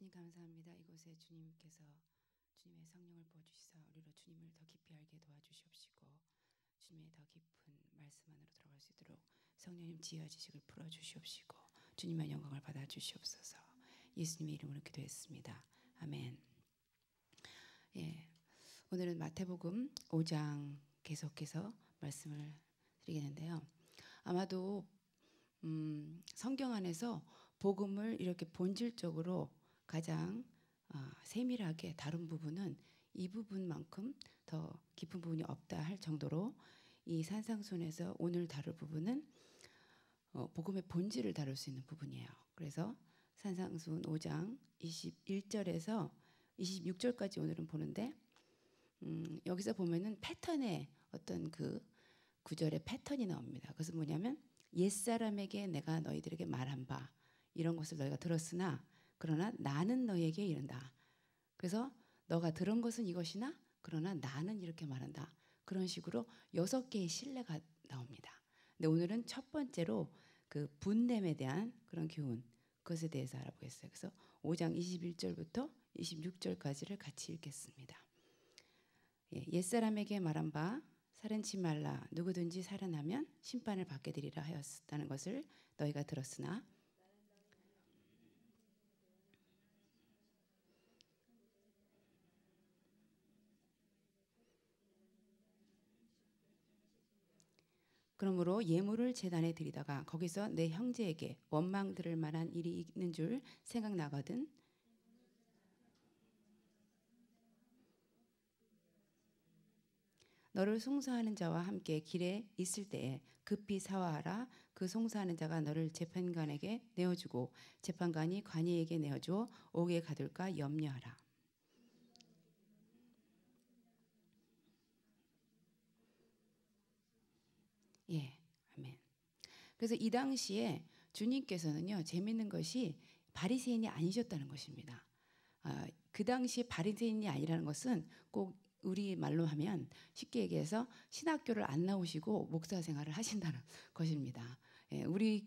주님 감사합니다. 이곳에 주님께서 주님의 성령을 부어주시사 우리로 주님을 더 깊이 알게 도와주시옵시고 주님의 더 깊은 말씀 안으로 들어갈 수 있도록 성령님 지혜와 지식을 풀어주시옵시고 주님의 영광을 받아주시옵소서. 예수님의 이름으로 기도했습니다. 아멘. 예, 오늘은 마태복음 5장 계속해서 말씀을 드리겠는데요. 아마도 성경 안에서 복음을 이렇게 본질적으로 가장 세밀하게 다룬 부분은 이 부분만큼 더 깊은 부분이 없다 할 정도로 이 산상순에서 오늘 다룰 부분은 복음의 본질을 다룰 수 있는 부분이에요. 그래서 산상순 5장 21절에서 26절까지 오늘은 보는데 여기서 보면은 패턴의 어떤 그 구절의 패턴이 나옵니다. 그것은 뭐냐면 옛사람에게 내가 너희들에게 말한 바 이런 것을 너희가 들었으나 그러나 나는 너희에게 이른다. 그래서 너가 들은 것은 이것이나 그러나 나는 이렇게 말한다. 그런 식으로 6개의 신뢰가 나옵니다. 근데 오늘은 첫 번째로 그 분냄에 대한 그런 교훈 그것에 대해서 알아보겠어요. 그래서 5장 21절부터 26절까지를 같이 읽겠습니다. 옛사람에게 말한 바 살인치 말라 누구든지 살인하면 심판을 받게 되리라 하였다는 것을 너희가 들었으나 그러므로 예물을 제단에 드리다가 거기서 내 형제에게 원망 들을 만한 일이 있는 줄 생각나거든 너를 송사하는 자와 함께 길에 있을 때에 급히 사화하라. 그 송사하는 자가 너를 재판관에게 내어주고 재판관이 관이에게 내어주어 옥에 가둘까 염려하라. 예, 아멘. 그래서 이 당시에 주님께서는요 재밌는 것이 바리새인이 아니셨다는 것입니다. 그 당시 바리새인이 아니라는 것은 꼭 우리 말로 하면 쉽게 얘기해서 신학교를 안 나오시고 목사 생활을 하신다는 것입니다. 예, 우리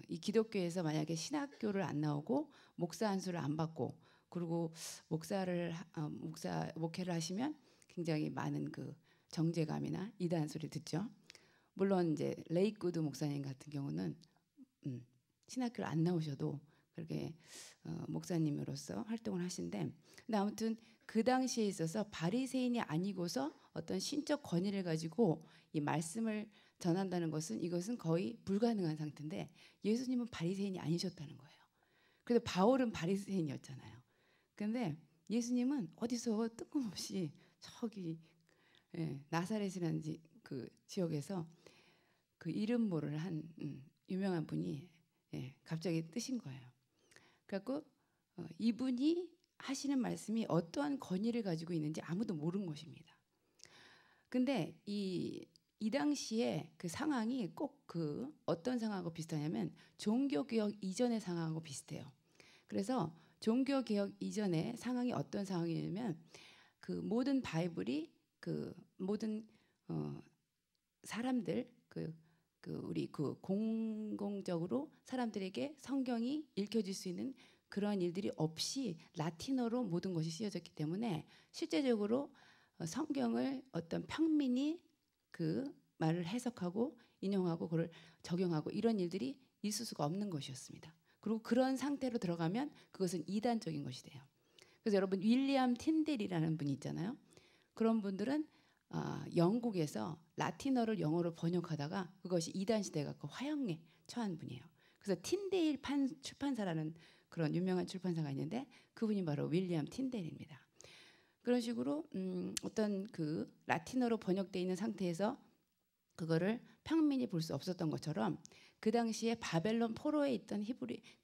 이 기독교에서 만약에 신학교를 안 나오고 목사 안수를 안 받고 그리고 목회를 하시면 굉장히 많은 그 정죄감이나 이단 소리 듣죠. 물론 이제 레이구드 목사님 같은 경우는 신학교를 안 나오셔도 그렇게 목사님으로서 활동을 하신데 근데 아무튼 그 당시에 있어서 바리새인이 아니고서 어떤 신적 권위를 가지고 이 말씀을 전한다는 것은 이것은 거의 불가능한 상태인데 예수님은 바리새인이 아니셨다는 거예요. 그래서 바울은 바리새인이었잖아요. 그런데 예수님은 어디서 뜬금없이 저기 나사렛이라는 그 지역에서 그 이름 모를 한 유명한 분이 갑자기 뜨신 거예요. 그래갖고 이분이 하시는 말씀이 어떠한 권위를 가지고 있는지 아무도 모르는 것입니다. 근데 이 당시에 그 상황이 꼭 그 어떤 상황하고 비슷하냐면 종교개혁 이전의 상황하고 비슷해요. 그래서 종교개혁 이전의 상황이 어떤 상황이냐면 그 모든 바이블이 그 모든 사람들 우리 그 공공적으로 사람들에게 성경이 읽혀질 수 있는 그러한 일들이 없이 라틴어로 모든 것이 쓰여졌기 때문에 실제적으로 성경을 어떤 평민이 그 말을 해석하고 인용하고 그걸 적용하고 이런 일들이 있을 수가 없는 것이었습니다. 그리고 그런 상태로 들어가면 그것은 이단적인 것이 돼요. 그래서 여러분 윌리엄 틴델이라는 분이 있잖아요. 그런 분들은 영국에서 라틴어를 영어로 번역하다가 그것이 이단 시대가 화형에 처한 분이에요. 그래서 틴데일 출판사라는 그런 유명한 출판사가 있는데 그분이 바로 윌리엄 틴데일입니다. 그런 식으로 어떤 그 라틴어로 번역되어 있는 상태에서 그거를 평민이 볼 수 없었던 것처럼 그 당시에 바벨론 포로에 있던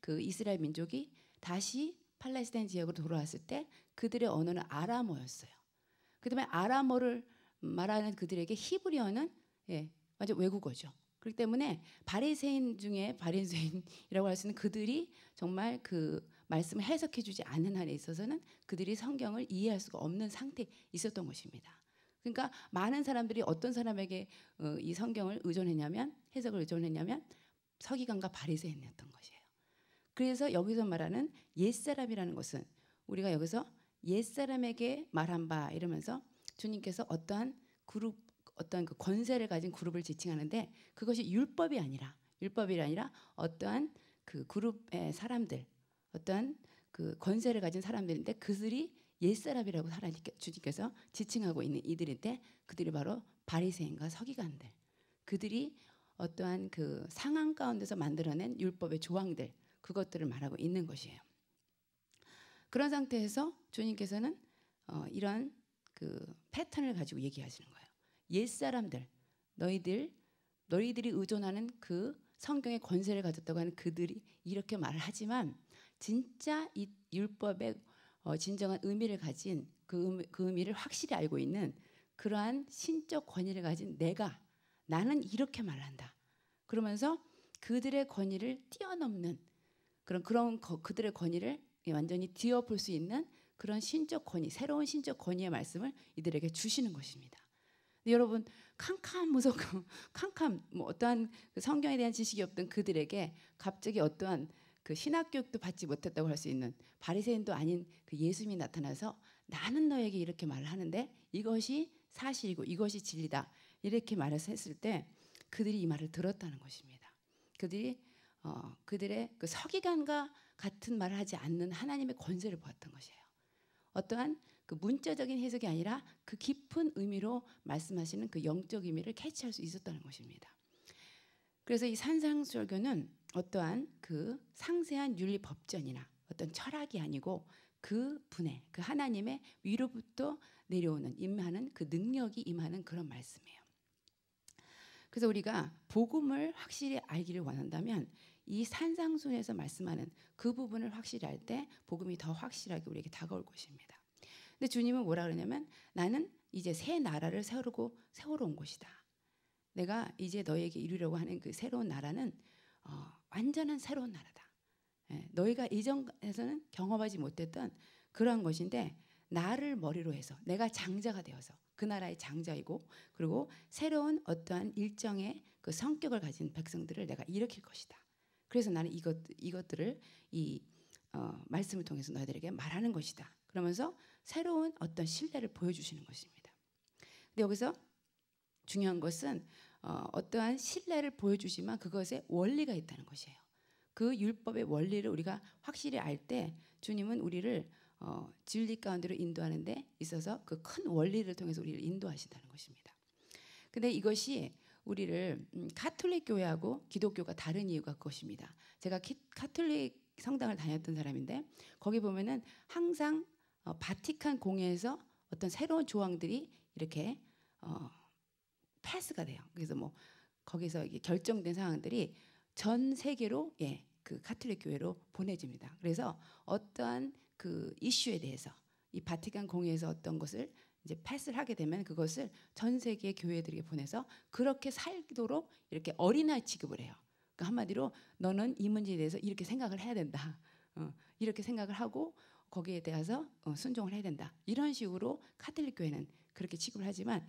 그 이스라엘 민족이 다시 팔레스타인 지역으로 돌아왔을 때 그들의 언어는 아람어였어요. 그다음에 아람어를 말하는 그들에게 히브리어는 완전 외국어죠. 그렇기 때문에 바리새인 중에 바리새인이라고 할 수 있는 그들이 정말 그 말씀을 해석해주지 않는 한에 있어서는 그들이 성경을 이해할 수가 없는 상태에 있었던 것입니다. 그러니까 많은 사람들이 어떤 사람에게 이 성경을 의존했냐면 해석을 의존했냐면 서기관과 바리새인이었던 것이에요. 그래서 여기서 말하는 옛사람이라는 것은 우리가 여기서 옛사람에게 말한 바 이러면서 주님께서 어떠한 그룹, 어떠한 그 권세를 가진 그룹을 지칭하는데 그것이 율법이 아니라 어떠한 그 그룹의 사람들, 어떠한 그 권세를 가진 사람들인데 그들이 옛사람이라고 주님께서 지칭하고 있는 이들인데 그들이 바로 바리새인과 서기관들, 그들이 어떠한 그 상황 가운데서 만들어낸 율법의 조항들, 그것들을 말하고 있는 것이에요. 그런 상태에서 주님께서는 이런 그 패턴을 가지고 얘기하시는 거예요. 옛사람들, 너희들이 의존하는 그 성경의 권세를 가졌다고 하는 그들이 이렇게 말을 하지만 진짜 이 율법의 진정한 의미를 가진 그 의미를 확실히 알고 있는 그러한 신적 권위를 가진 나는 이렇게 말한다. 그러면서 그들의 권위를 뛰어넘는 그들의 권위를 완전히 뒤엎을 수 있는 그런 신적 권위, 새로운 신적 권위의 말씀을 이들에게 주시는 것입니다. 여러분 캄캄 뭐 어떠한 그 성경에 대한 지식이 없던 그들에게 갑자기 어떠한 그 신학 교육도 받지 못했다고 할 수 있는 바리새인도 아닌 그 예수님이 나타나서 나는 너에게 이렇게 말을 하는데 이것이 사실이고 이것이 진리다 이렇게 말했을 때 그들이 이 말을 들었다는 것입니다. 그들의 그 서기관과 같은 말을 하지 않는 하나님의 권세를 보았던 것이에요. 어떠한 그 문자적인 해석이 아니라 그 깊은 의미로 말씀하시는 그 영적 의미를 캐치할 수 있었다는 것입니다. 그래서 이 산상수설교는 어떠한 그 상세한 윤리 법전이나 어떤 철학이 아니고 그 분의 그 하나님의 위로부터 내려오는 임하는 그 능력이 임하는 그런 말씀이에요. 그래서 우리가 복음을 확실히 알기를 원한다면 이 산상순에서 말씀하는 그 부분을 확실히 알 때 복음이 더 확실하게 우리에게 다가올 것입니다. 근데 주님은 뭐라 그러냐면 나는 이제 새 나라를 세우러 온 것이다. 내가 이제 너에게 이루려고 하는 그 새로운 나라는 완전한 새로운 나라다. 너희가 이전에서는 경험하지 못했던 그러한 것인데 나를 머리로 해서 내가 장자가 되어서 그 나라의 장자이고 그리고 새로운 어떠한 일정의 그 성격을 가진 백성들을 내가 일으킬 것이다. 그래서 나는 이것들을 이 말씀을 통해서 너희들에게 말하는 것이다. 그러면서 새로운 어떤 신뢰를 보여주시는 것입니다. 근데 여기서 중요한 것은 어떠한 신뢰를 보여주지만 그것에 원리가 있다는 것이에요. 그 율법의 원리를 우리가 확실히 알 때 주님은 우리를 진리 가운데로 인도하는 데 있어서 그 큰 원리를 통해서 우리를 인도하신다는 것입니다. 근데 이것이 우리를 가톨릭 교회하고 기독교가 다른 이유가 그것입니다. 제가 가톨릭 성당을 다녔던 사람인데 거기 보면은 항상 바티칸 공회에서 어떤 새로운 조항들이 이렇게 패스가 돼요. 그래서 뭐 거기서 결정된 사항들이 전 세계로 그 가톨릭 교회로 보내집니다. 그래서 어떠한 그 이슈에 대해서 이 바티칸 공회에서 어떤 것을 이제 패스를 하게 되면 그것을 전 세계 교회들에게 보내서 그렇게 살도록 이렇게 어린아이 취급을 해요. 그러니까 한마디로 너는 이 문제에 대해서 이렇게 생각을 해야 된다. 이렇게 생각을 하고 거기에 대해서 순종을 해야 된다. 이런 식으로 가톨릭 교회는 그렇게 취급을 하지만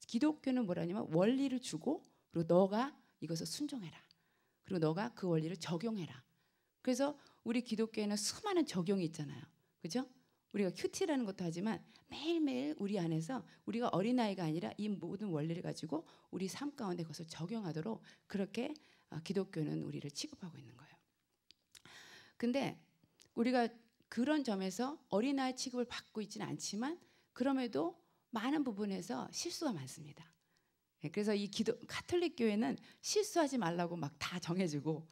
기독교는 뭐라냐면 원리를 주고 그리고 너가 이것을 순종해라. 그리고 너가 그 원리를 적용해라. 그래서 우리 기독교에는 수많은 적용이 있잖아요. 그죠? 우리가 큐티라는 것도 하지만 매일매일 우리 안에서 우리가 어린아이가 아니라 이 모든 원리를 가지고 우리 삶 가운데 그것을 적용하도록 그렇게 기독교는 우리를 취급하고 있는 거예요. 근데 우리가 그런 점에서 어린아이 취급을 받고 있지는 않지만 그럼에도 많은 부분에서 실수가 많습니다. 그래서 이 가톨릭 교회는 실수하지 말라고 막 다 정해주고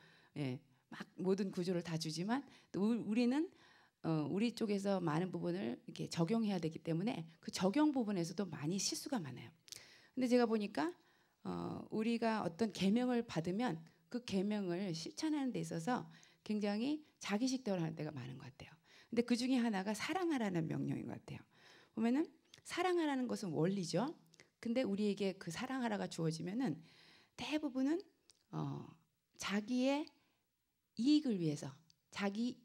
막 모든 구조를 다 주지만 또 우리는 우리 쪽에서 많은 부분을 이렇게 적용해야 되기 때문에 그 적용 부분에서도 많이 실수가 많아요. 근데 제가 보니까 우리가 어떤 계명을 받으면 그 계명을 실천하는 데 있어서 굉장히 자기식대로 하는 데가 많은 것 같아요. 근데 그 중에 하나가 사랑하라는 명령인 것 같아요. 보면은 사랑하라는 것은 원리죠. 근데 우리에게 그 사랑하라가 주어지면은 대부분은 자기의 이익을 위해서 자기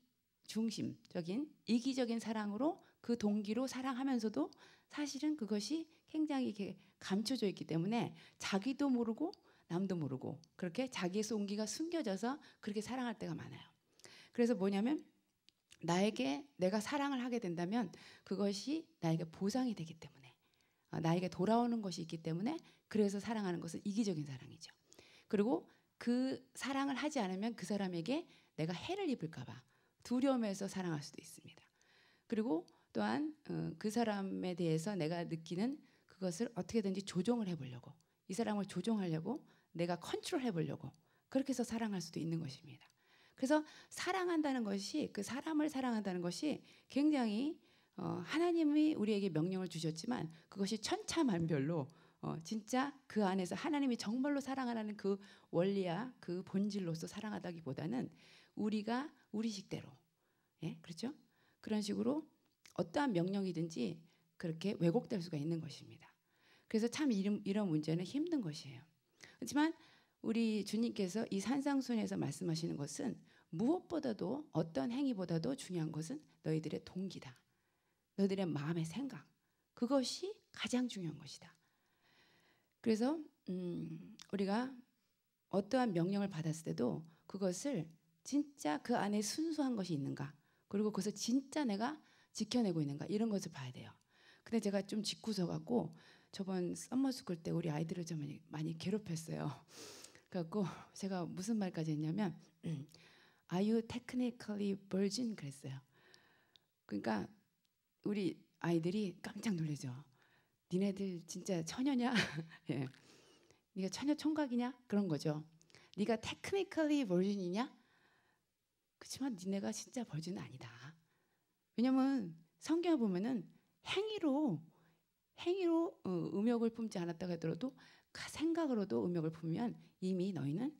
중심적인 이기적인 사랑으로 그 동기로 사랑하면서도 사실은 그것이 굉장히 이렇게 감춰져 있기 때문에 자기도 모르고 남도 모르고 그렇게 자기의 동기가 숨겨져서 그렇게 사랑할 때가 많아요. 그래서 뭐냐면 나에게 내가 사랑을 하게 된다면 그것이 나에게 보상이 되기 때문에 나에게 돌아오는 것이 있기 때문에 그래서 사랑하는 것은 이기적인 사랑이죠. 그리고 그 사랑을 하지 않으면 그 사람에게 내가 해를 입을까 봐 두려움에서 사랑할 수도 있습니다. 그리고 또한 그 사람에 대해서 내가 느끼는 그것을 어떻게든지 조종을 해보려고 이 사람을 조종하려고 내가 컨트롤 해보려고 그렇게 해서 사랑할 수도 있는 것입니다. 그래서 사랑한다는 것이 그 사람을 사랑한다는 것이 굉장히 하나님이 우리에게 명령을 주셨지만 그것이 천차만별로 진짜 그 안에서 하나님이 정말로 사랑하는 그 원리야 그 본질로서 사랑하다기보다는 우리가 우리 식대로 예 그렇죠? 그런 식으로 어떠한 명령이든지 그렇게 왜곡될 수가 있는 것입니다. 그래서 참 이런 문제는 힘든 것이에요. 그렇지만 우리 주님께서 이 산상순에서 말씀하시는 것은 무엇보다도 어떤 행위보다도 중요한 것은 너희들의 동기다. 너희들의 마음의 생각. 그것이 가장 중요한 것이다. 그래서 우리가 어떠한 명령을 받았을 때도 그것을 진짜 그 안에 순수한 것이 있는가 그리고 그것을 진짜 내가 지켜내고 있는가 이런 것을 봐야 돼요. 근데 제가 좀 짓궂어 갖고 저번 썸머스쿨 때 우리 아이들을 좀 많이 괴롭혔어요. 그래갖고 제가 무슨 말까지 했냐면 Are you technically virgin? 그랬어요. 그러니까 우리 아이들이 깜짝 놀라죠. 니네들 진짜 처녀냐? 예. 네가 처녀 총각이냐? 그런 거죠. 네가 technically virgin이냐? 그렇지만 니네가 진짜 버진은 아니다. 왜냐면 성경을 보면은 행위로 음욕을 품지 않았다고 하더라도 생각으로도 음욕을 품으면 이미 너희는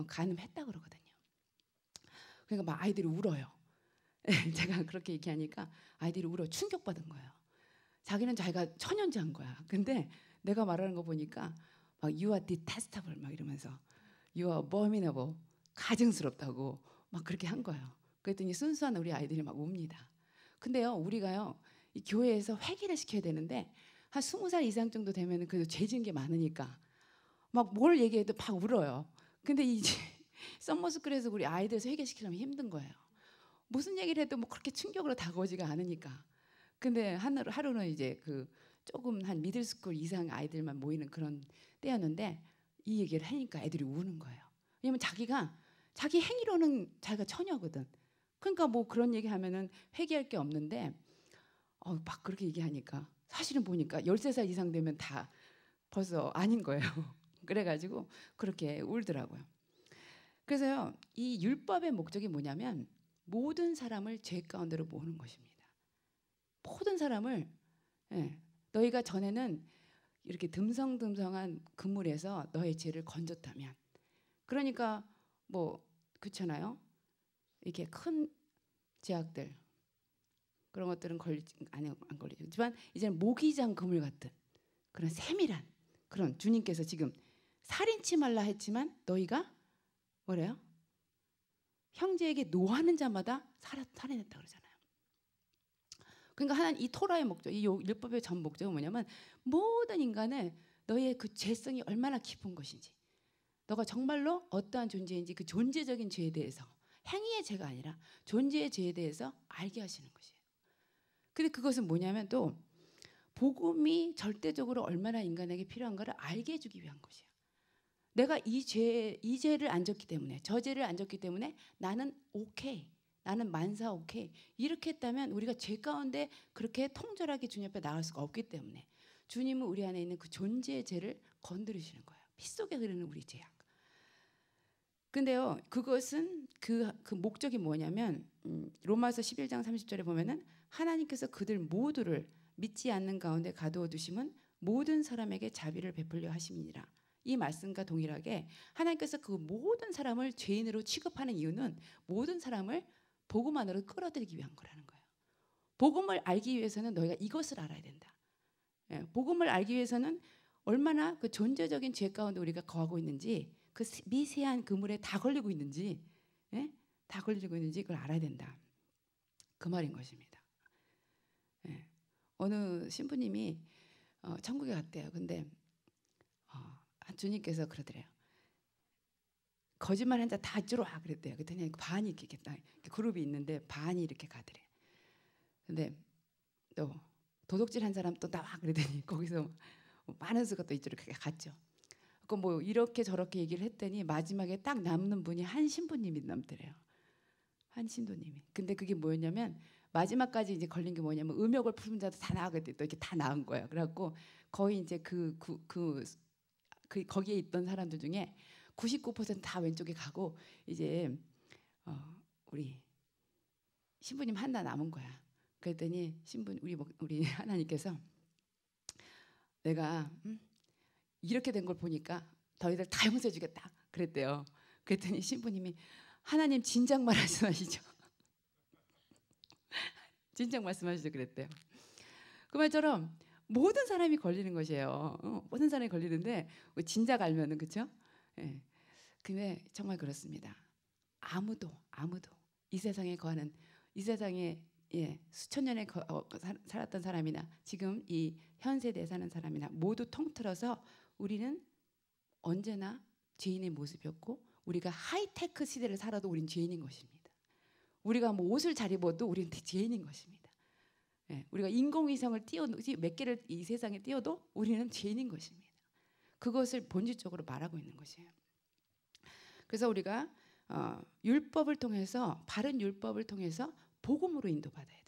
간음했다 그러거든요. 그러니까 막 아이들이 울어요. 제가 그렇게 얘기하니까 아이들이 울어 충격받은 거예요. 자기는 자기가 천연자인 거야. 근데 내가 말하는 거 보니까 막 You are detestable 막 이러면서 You are abominable 가증스럽다고 막 그렇게 한 거예요. 그랬더니 순수한 우리 아이들이 막 웁니다. 근데요 우리가요 이 교회에서 회개를 시켜야 되는데 한 20살 이상 정도 되면은 그래도 죄 지은 게 많으니까 막 뭘 얘기해도 막 울어요. 근데 이제 썸머스쿨에서 우리 아이들에서 회개시키려면 힘든 거예요. 무슨 얘기를 해도 뭐 그렇게 충격으로 다가오지가 않으니까. 근데 하루는 이제 그 조금 한 미들스쿨 이상 아이들만 모이는 그런 때였는데 이 얘기를 하니까 애들이 우는 거예요. 왜냐면 자기 행위로는 자기가 처녀거든. 그러니까 뭐 그런 얘기 하면은 회개할 게 없는데 막 그렇게 얘기하니까 사실은 보니까 13살 이상 되면 다 벌써 아닌 거예요. 그래가지고 그렇게 울더라고요. 그래서요 이 율법의 목적이 뭐냐면 모든 사람을 죄 가운데로 모으는 것입니다. 모든 사람을 너희가 전에는 이렇게 듬성듬성한 그물에서 너의 죄를 건졌다면 그러니까 뭐 그렇잖아요. 이렇게 큰 죄악들 그런 것들은 안 걸리지만 이제는 모기장 그물 같은 그런 세밀한 그런 주님께서 지금 살인치 말라 했지만 너희가 뭐래요? 형제에게 노하는 자마다 살인했다 그러잖아요. 그러니까 하나님 이 토라의 목적, 이 율법의 전 목적은 뭐냐면 모든 인간을 너의 그 죄성이 얼마나 깊은 것인지 너가 정말로 어떠한 존재인지 그 존재적인 죄에 대해서 행위의 죄가 아니라 존재의 죄에 대해서 알게 하시는 것이에요. 근데 그것은 뭐냐면 또 복음이 절대적으로 얼마나 인간에게 필요한가를 알게 해주기 위한 것이에요. 내가 이 죄를 안 졌기 때문에 저 죄를 안 졌기 때문에 나는 오케이. 나는 만사 오케이. 이렇게 했다면 우리가 죄 가운데 그렇게 통절하게 주님 앞에 나갈 수가 없기 때문에 주님은 우리 안에 있는 그 존재의 죄를 건드리시는 거예요. 피 속에 흐르는 우리 죄악. 근데요. 그것은 그 목적이 뭐냐면 로마서 11장 30절에 보면은 하나님께서 그들 모두를 믿지 않는 가운데 가두어 두심은 모든 사람에게 자비를 베풀려 하심이니라. 이 말씀과 동일하게 하나님께서 그 모든 사람을 죄인으로 취급하는 이유는 모든 사람을 복음 안으로 끌어들이기 위한 거라는 거예요. 복음을 알기 위해서는 너희가 이것을 알아야 된다. 복음을 알기 위해서는 얼마나 그 존재적인 죄 가운데 우리가 거하고 있는지 그 미세한 그물에 다 걸리고 있는지 다 걸리고 있는지 그걸 알아야 된다. 그 말인 것입니다. 어느 신부님이 천국에 갔대요. 근데 주님께서 그러더래요. 거짓말 한 자 다 이쪽으로 와 그랬대요. 그랬더니 반이 이렇게 딱 그룹이 있는데 반이 이렇게 가더래. 근데 또 도둑질 한 사람 또 나와 그러더니 거기서 많은 수가 또 이쪽으로 갔죠. 그 뭐 이렇게 저렇게 얘기를 했더니 마지막에 딱 남는 분이 한 신부님이 남더래요. 한 신도님이. 근데 그게 뭐였냐면 마지막까지 이제 걸린 게 뭐냐면 음욕을 품은 자도 다 나아갔대. 또 이렇게 다 나은 거예요. 그래갖고 거의 이제 거기에 있던 사람들 중에 99%다 왼쪽에 가고 이제 우리 신부님 하나 남은 거야. 그랬더니 우리 하나님께서 내가 이렇게 된 걸 보니까 너희들 다 용서해 주겠다 그랬대요. 그랬더니 신부님이 하나님 진작 말씀하시죠. 진작 말씀하시죠 그랬대요. 그 말처럼 모든 사람이 걸리는 것이에요. 모든 사람이 걸리는데 진작 알면은 그렇죠? 예. 근데 정말 그렇습니다. 아무도 이 세상에 거하는 이 세상에 수천 년에 살았던 사람이나 지금 이 현 세대에 사는 사람이나 모두 통틀어서 우리는 언제나 죄인의 모습이었고 우리가 하이테크 시대를 살아도 우린 죄인인 것입니다. 우리가 뭐 옷을 잘 입어도 우리는 죄인인 것입니다. 우리가 인공위성을 몇 개를 이 세상에 띄워도 우리는 죄인인 것입니다. 그것을 본질적으로 말하고 있는 것이에요. 그래서 우리가 율법을 통해서 바른 율법을 통해서 복음으로 인도받아야 됩니다.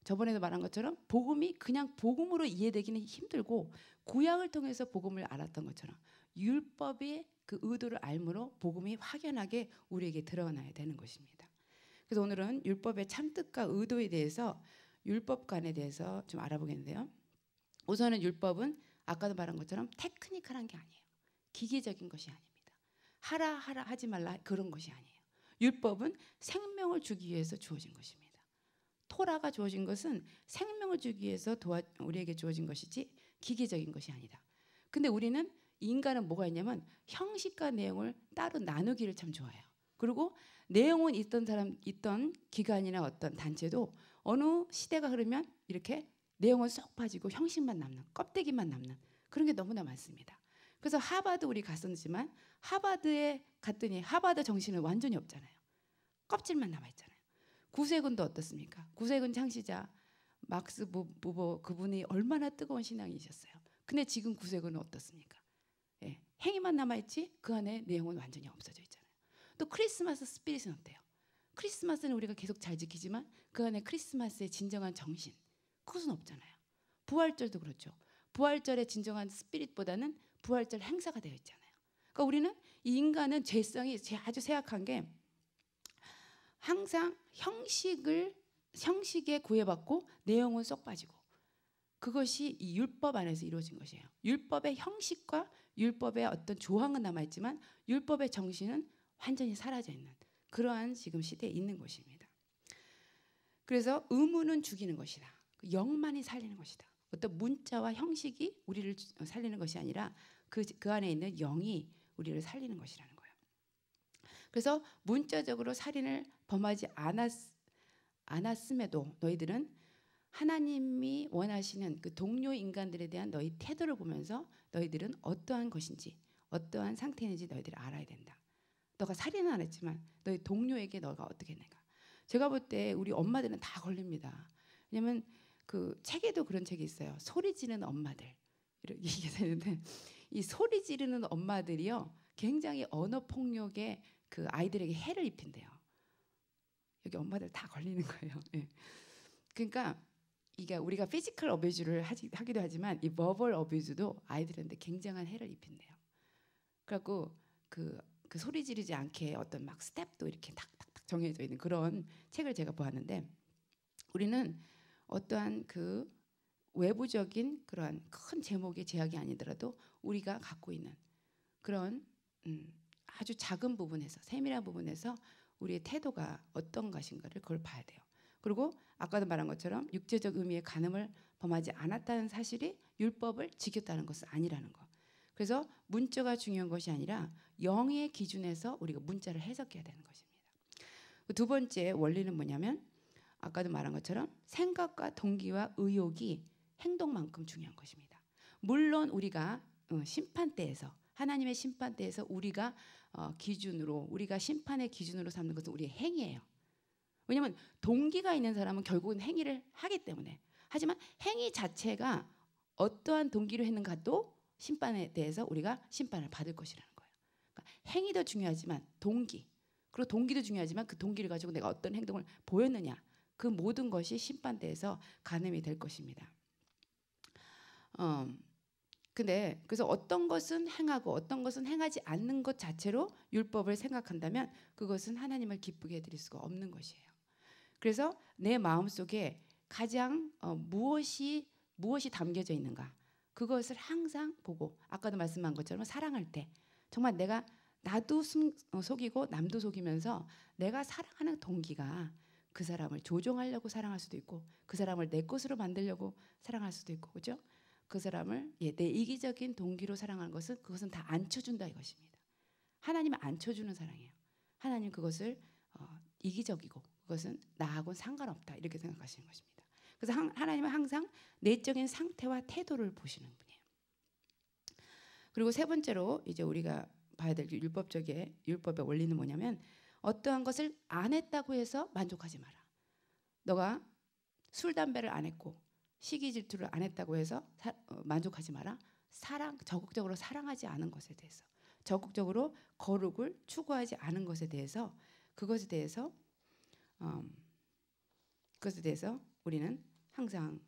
저번에도 말한 것처럼 복음이 그냥 복음으로 이해되기는 힘들고 구약을 통해서 복음을 알았던 것처럼 율법의 그 의도를 알므로 복음이 확연하게 우리에게 드러나야 되는 것입니다. 그래서 오늘은 율법의 참뜻과 의도에 대해서 율법관에 대해서 좀 알아보겠는데요. 우선은 율법은 아까도 말한 것처럼 테크니컬한 게 아니에요. 기계적인 것이 아닙니다. 하라 하지 말라 그런 것이 아니에요. 율법은 생명을 주기 위해서 주어진 것입니다. 토라가 주어진 것은 생명을 주기 위해서 우리에게 주어진 것이지 기계적인 것이 아니다. 근데 우리는 인간은 뭐가 있냐면 형식과 내용을 따로 나누기를 참 좋아해요. 그리고 내용은 있던 기관이나 어떤 단체도 어느 시대가 흐르면 이렇게 내용은 쏙 빠지고 형식만 남는, 껍데기만 남는 그런 게 너무나 많습니다. 그래서 하버드 우리 갔었지만 하버드에 갔더니 하버드 정신은 완전히 없잖아요. 껍질만 남아있잖아요. 구세군도 어떻습니까? 구세군 창시자 막스 무버 그분이 얼마나 뜨거운 신앙이셨어요. 근데 지금 구세군은 어떻습니까? 행위만 남아있지 그 안에 내용은 완전히 없어져 있잖아요. 또 크리스마스 스피릿은 어때요? 크리스마스는 우리가 계속 잘 지키지만 그 안에 크리스마스의 진정한 정신 그것은 없잖아요. 부활절도 그렇죠. 부활절의 진정한 스피릿보다는 부활절 행사가 되어 있잖아요. 그러니까 우리는 이 인간은 죄성이 아주 쇠약한 게 항상 형식에 구애받고 내용은 쏙 빠지고 그것이 이 율법 안에서 이루어진 것이에요. 율법의 형식과 율법의 어떤 조항은 남아있지만 율법의 정신은 완전히 사라져 있는 그러한 지금 시대에 있는 것입니다. 그래서 의무는 죽이는 것이다. 영만이 살리는 것이다. 어떤 문자와 형식이 우리를 살리는 것이 아니라 그 안에 있는 영이 우리를 살리는 것이라는 거예요. 그래서 문자적으로 살인을 범하지 않았음에도 너희들은 하나님이 원하시는 그 동료 인간들에 대한 너희 태도를 보면서 너희들은 어떠한 것인지 어떠한 상태인지 너희들이 알아야 된다. 너가 살인은 안 했지만 너희 동료에게 너가 어떻게 했는가. 제가 볼 때 우리 엄마들은 다 걸립니다. 왜냐하면 그 책에도 그런 책이 있어요. 소리 지르는 엄마들 이렇게 얘기했는데 이 소리 지르는 엄마들이요 굉장히 언어 폭력에 그 아이들에게 해를 입힌대요. 여기 엄마들 다 걸리는 거예요. 네. 그러니까 이게 우리가 피지컬 어뷰즈를 하기도 하지만 이 버벌 어뷰즈도 아이들한테 굉장한 해를 입힌대요. 그래갖고 그 소리 지르지 않게 어떤 막 스텝도 이렇게 탁탁탁 정해져 있는 그런 책을 제가 보았는데 우리는 어떠한 그 외부적인 그러한 큰 제목의 제약이 아니더라도 우리가 갖고 있는 그런 아주 작은 부분에서 세밀한 부분에서 우리의 태도가 어떤 것인가를 그걸 봐야 돼요. 그리고 아까도 말한 것처럼 육체적 의미의 간음을 범하지 않았다는 사실이 율법을 지켰다는 것은 아니라는 거. 그래서 문자가 중요한 것이 아니라 영의 기준에서 우리가 문자를 해석해야 되는 것입니다. 두 번째 원리는 뭐냐면 아까도 말한 것처럼 생각과 동기와 의욕이 행동만큼 중요한 것입니다. 물론 우리가 심판대에서 하나님의 심판대에서 우리가 기준으로, 우리가 심판의 기준으로 삼는 것은 우리의 행위예요. 왜냐하면 동기가 있는 사람은 결국은 행위를 하기 때문에. 하지만 행위 자체가 어떠한 동기로 했는가도 심판에 대해서 우리가 심판을 받을 것이라는 거예요. 그러니까 행위도 중요하지만 동기, 그리고 동기도 중요하지만 그 동기를 가지고 내가 어떤 행동을 보였느냐, 그 모든 것이 심판대에서 가늠이 될 것입니다. 근데 그래서 어떤 것은 행하고 어떤 것은 행하지 않는 것 자체로 율법을 생각한다면 그것은 하나님을 기쁘게 해드릴 수가 없는 것이에요. 그래서 내 마음속에 가장 무엇이 담겨져 있는가, 그것을 항상 보고, 아까도 말씀한 것처럼 사랑할 때 정말 내가 나도 속이고 남도 속이면서 내가 사랑하는 동기가 그 사람을 조종하려고 사랑할 수도 있고, 그 사람을 내 것으로 만들려고 사랑할 수도 있고, 그죠? 그 사람을 내 이기적인 동기로 사랑하는 것은, 그것은 다 안쳐준다 이것입니다. 하나님은 안쳐주는 사랑이에요. 하나님 그것을 이기적이고 그것은 나하고는 상관없다 이렇게 생각하시는 것입니다. 그래서 하나님은 항상 내적인 상태와 태도를 보시는 분이에요. 그리고 세 번째로 이제 우리가 봐야 될 율법의 원리는 뭐냐면, 어떠한 것을 안 했다고 해서 만족하지 마라. 너가 술 담배를 안 했고 시기 질투를 안 했다고 해서 만족하지 마라. 적극적으로 사랑하지 않은 것에 대해서, 적극적으로 거룩을 추구하지 않은 것에 대해서, 그것에 대해서 우리는 항상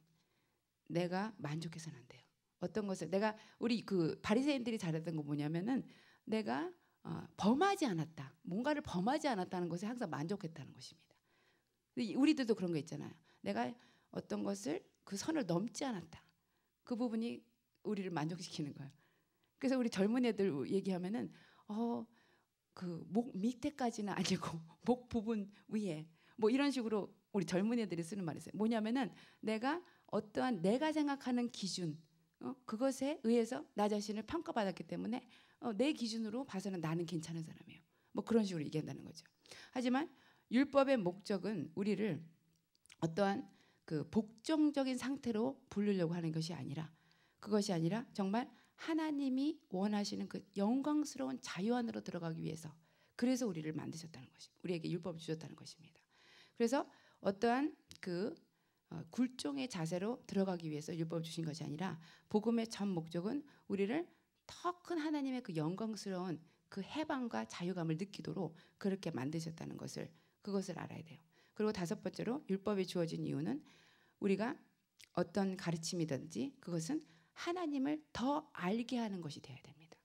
내가 만족해서는 안 돼요. 어떤 것을 우리 그 바리새인들이 잘했던 거 뭐냐면은, 내가 범하지 않았다, 뭔가를 범하지 않았다는 것에 항상 만족했다는 것입니다. 우리들도 그런 거 있잖아요. 내가 어떤 것을 그 선을 넘지 않았다, 그 부분이 우리를 만족시키는 거예요. 그래서 우리 젊은 애들 얘기하면은 그 목 밑에까지는 아니고 목 부분 위에, 뭐 이런 식으로 우리 젊은 애들이 쓰는 말이 있어요. 뭐냐면은 내가 어떠한 내가 생각하는 기준, 그것에 의해서 나 자신을 평가받았기 때문에 내 기준으로 봐서는 나는 괜찮은 사람이에요. 뭐 그런 식으로 얘기한다는 거죠. 하지만 율법의 목적은 우리를 어떠한 그 복종적인 상태로 부르려고 하는 것이 아니라, 그것이 아니라 정말 하나님이 원하시는 그 영광스러운 자유 안으로 들어가기 위해서, 그래서 우리를 만드셨다는 것입니다. 우리에게 율법을 주셨다는 것입니다. 그래서 어떠한 그 굴종의 자세로 들어가기 위해서 율법을 주신 것이 아니라, 복음의 전 목적은 우리를 더 큰 하나님의 그 영광스러운 그 해방과 자유감을 느끼도록 그렇게 만드셨다는 것을, 그것을 알아야 돼요. 그리고 다섯 번째로 율법이 주어진 이유는, 우리가 어떤 가르침이든지 그것은 하나님을 더 알게 하는 것이 되어야 됩니다.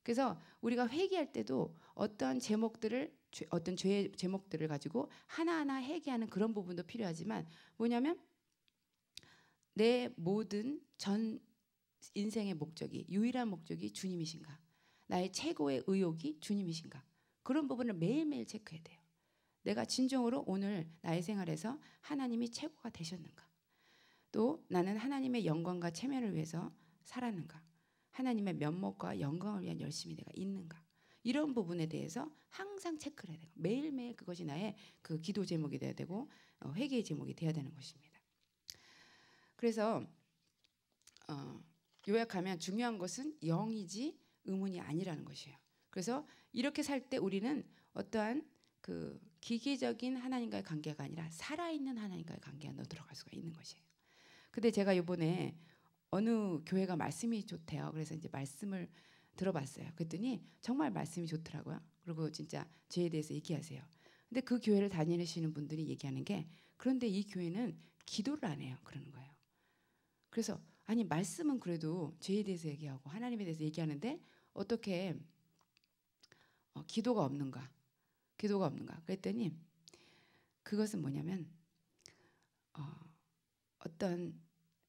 그래서 우리가 회개할 때도 어떤 죄의 제목들을 가지고 하나하나 회개하는 그런 부분도 필요하지만, 뭐냐면 내 모든 전 인생의 목적이, 유일한 목적이 주님이신가, 나의 최고의 의욕이 주님이신가, 그런 부분을 매일매일 체크해야 돼요. 내가 진정으로 오늘 나의 생활에서 하나님이 최고가 되셨는가, 또 나는 하나님의 영광과 체면을 위해서 살았는가, 하나님의 면목과 영광을 위한 열심이 내가 있는가, 이런 부분에 대해서 항상 체크를 해야 돼요. 매일매일 그것이 나의 그 기도 제목이 돼야 되고 회개의 제목이 돼야 되는 것입니다. 그래서 요약하면 중요한 것은 영이지 의문이 아니라는 것이에요. 그래서 이렇게 살 때 우리는 어떠한 그 기계적인 하나님과의 관계가 아니라 살아있는 하나님과의 관계 안으로 들어갈 수가 있는 것이에요. 근데 제가 이번에 어느 교회가 말씀이 좋대요. 그래서 이제 말씀을 들어봤어요. 그랬더니 정말 말씀이 좋더라고요. 그리고 진짜 죄에 대해서 얘기하세요. 근데 그 교회를 다니시는 분들이 얘기하는 게, 그런데 이 교회는 기도를 안 해요, 그러는 거예요. 그래서 아니, 말씀은 그래도 죄에 대해서 얘기하고 하나님에 대해서 얘기하는데 어떻게 기도가 없는가? 그랬더니 그것은 뭐냐면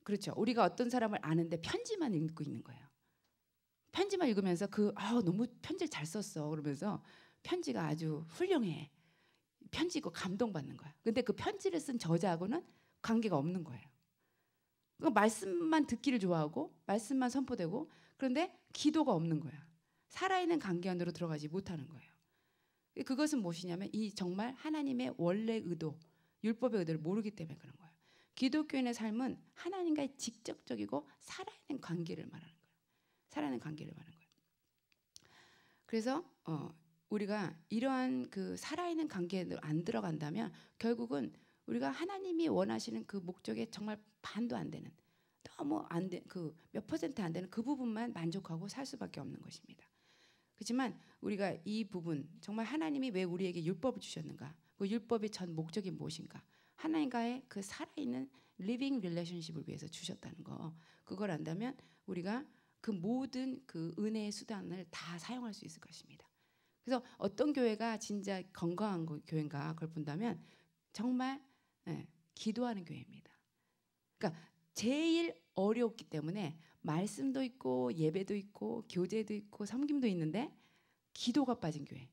그렇죠. 우리가 어떤 사람을 아는데 편지만 읽고 있는 거예요. 편지만 읽으면서 너무 편지를 잘 썼어 그러면서 편지가 아주 훌륭해, 편지 읽고 감동받는 거야. 근데 그 편지를 쓴 저자하고는 관계가 없는 거예요. 그러니까 말씀만 듣기를 좋아하고 말씀만 선포되고, 그런데 기도가 없는 거야. 살아있는 관계 안으로 들어가지 못하는 거예요. 그것은 무엇이냐면, 이 정말 하나님의 원래 의도, 율법의 의도를 모르기 때문에 그런 거예요. 기독교인의 삶은 하나님과의 직접적이고 살아있는 관계를 말하는 거예요. 살아있는 관계를 말하는 거예요. 그래서 우리가 이러한 그 살아있는 관계에 안 들어간다면 결국은 우리가 하나님이 원하시는 그 목적에 정말 반도 안 되는, 너무 안 돼, 그 몇 퍼센트 안 되는 그 부분만 만족하고 살 수밖에 없는 것입니다. 그렇지만 우리가 이 부분, 정말 하나님이 왜 우리에게 율법을 주셨는가, 그 율법의 전 목적이 무엇인가, 하나님과의 그 살아있는 리빙 릴레이션십을 위해서 주셨다는 거, 그걸 안다면 우리가 그 모든 그 은혜의 수단을 다 사용할 수 있을 것입니다. 그래서 어떤 교회가 진짜 건강한 교회인가, 그걸 본다면 정말 기도하는 교회입니다. 그러니까 제일 어려웠기 때문에 말씀도 있고 예배도 있고 교제도 있고 섬김도 있는데 기도가 빠진 교회,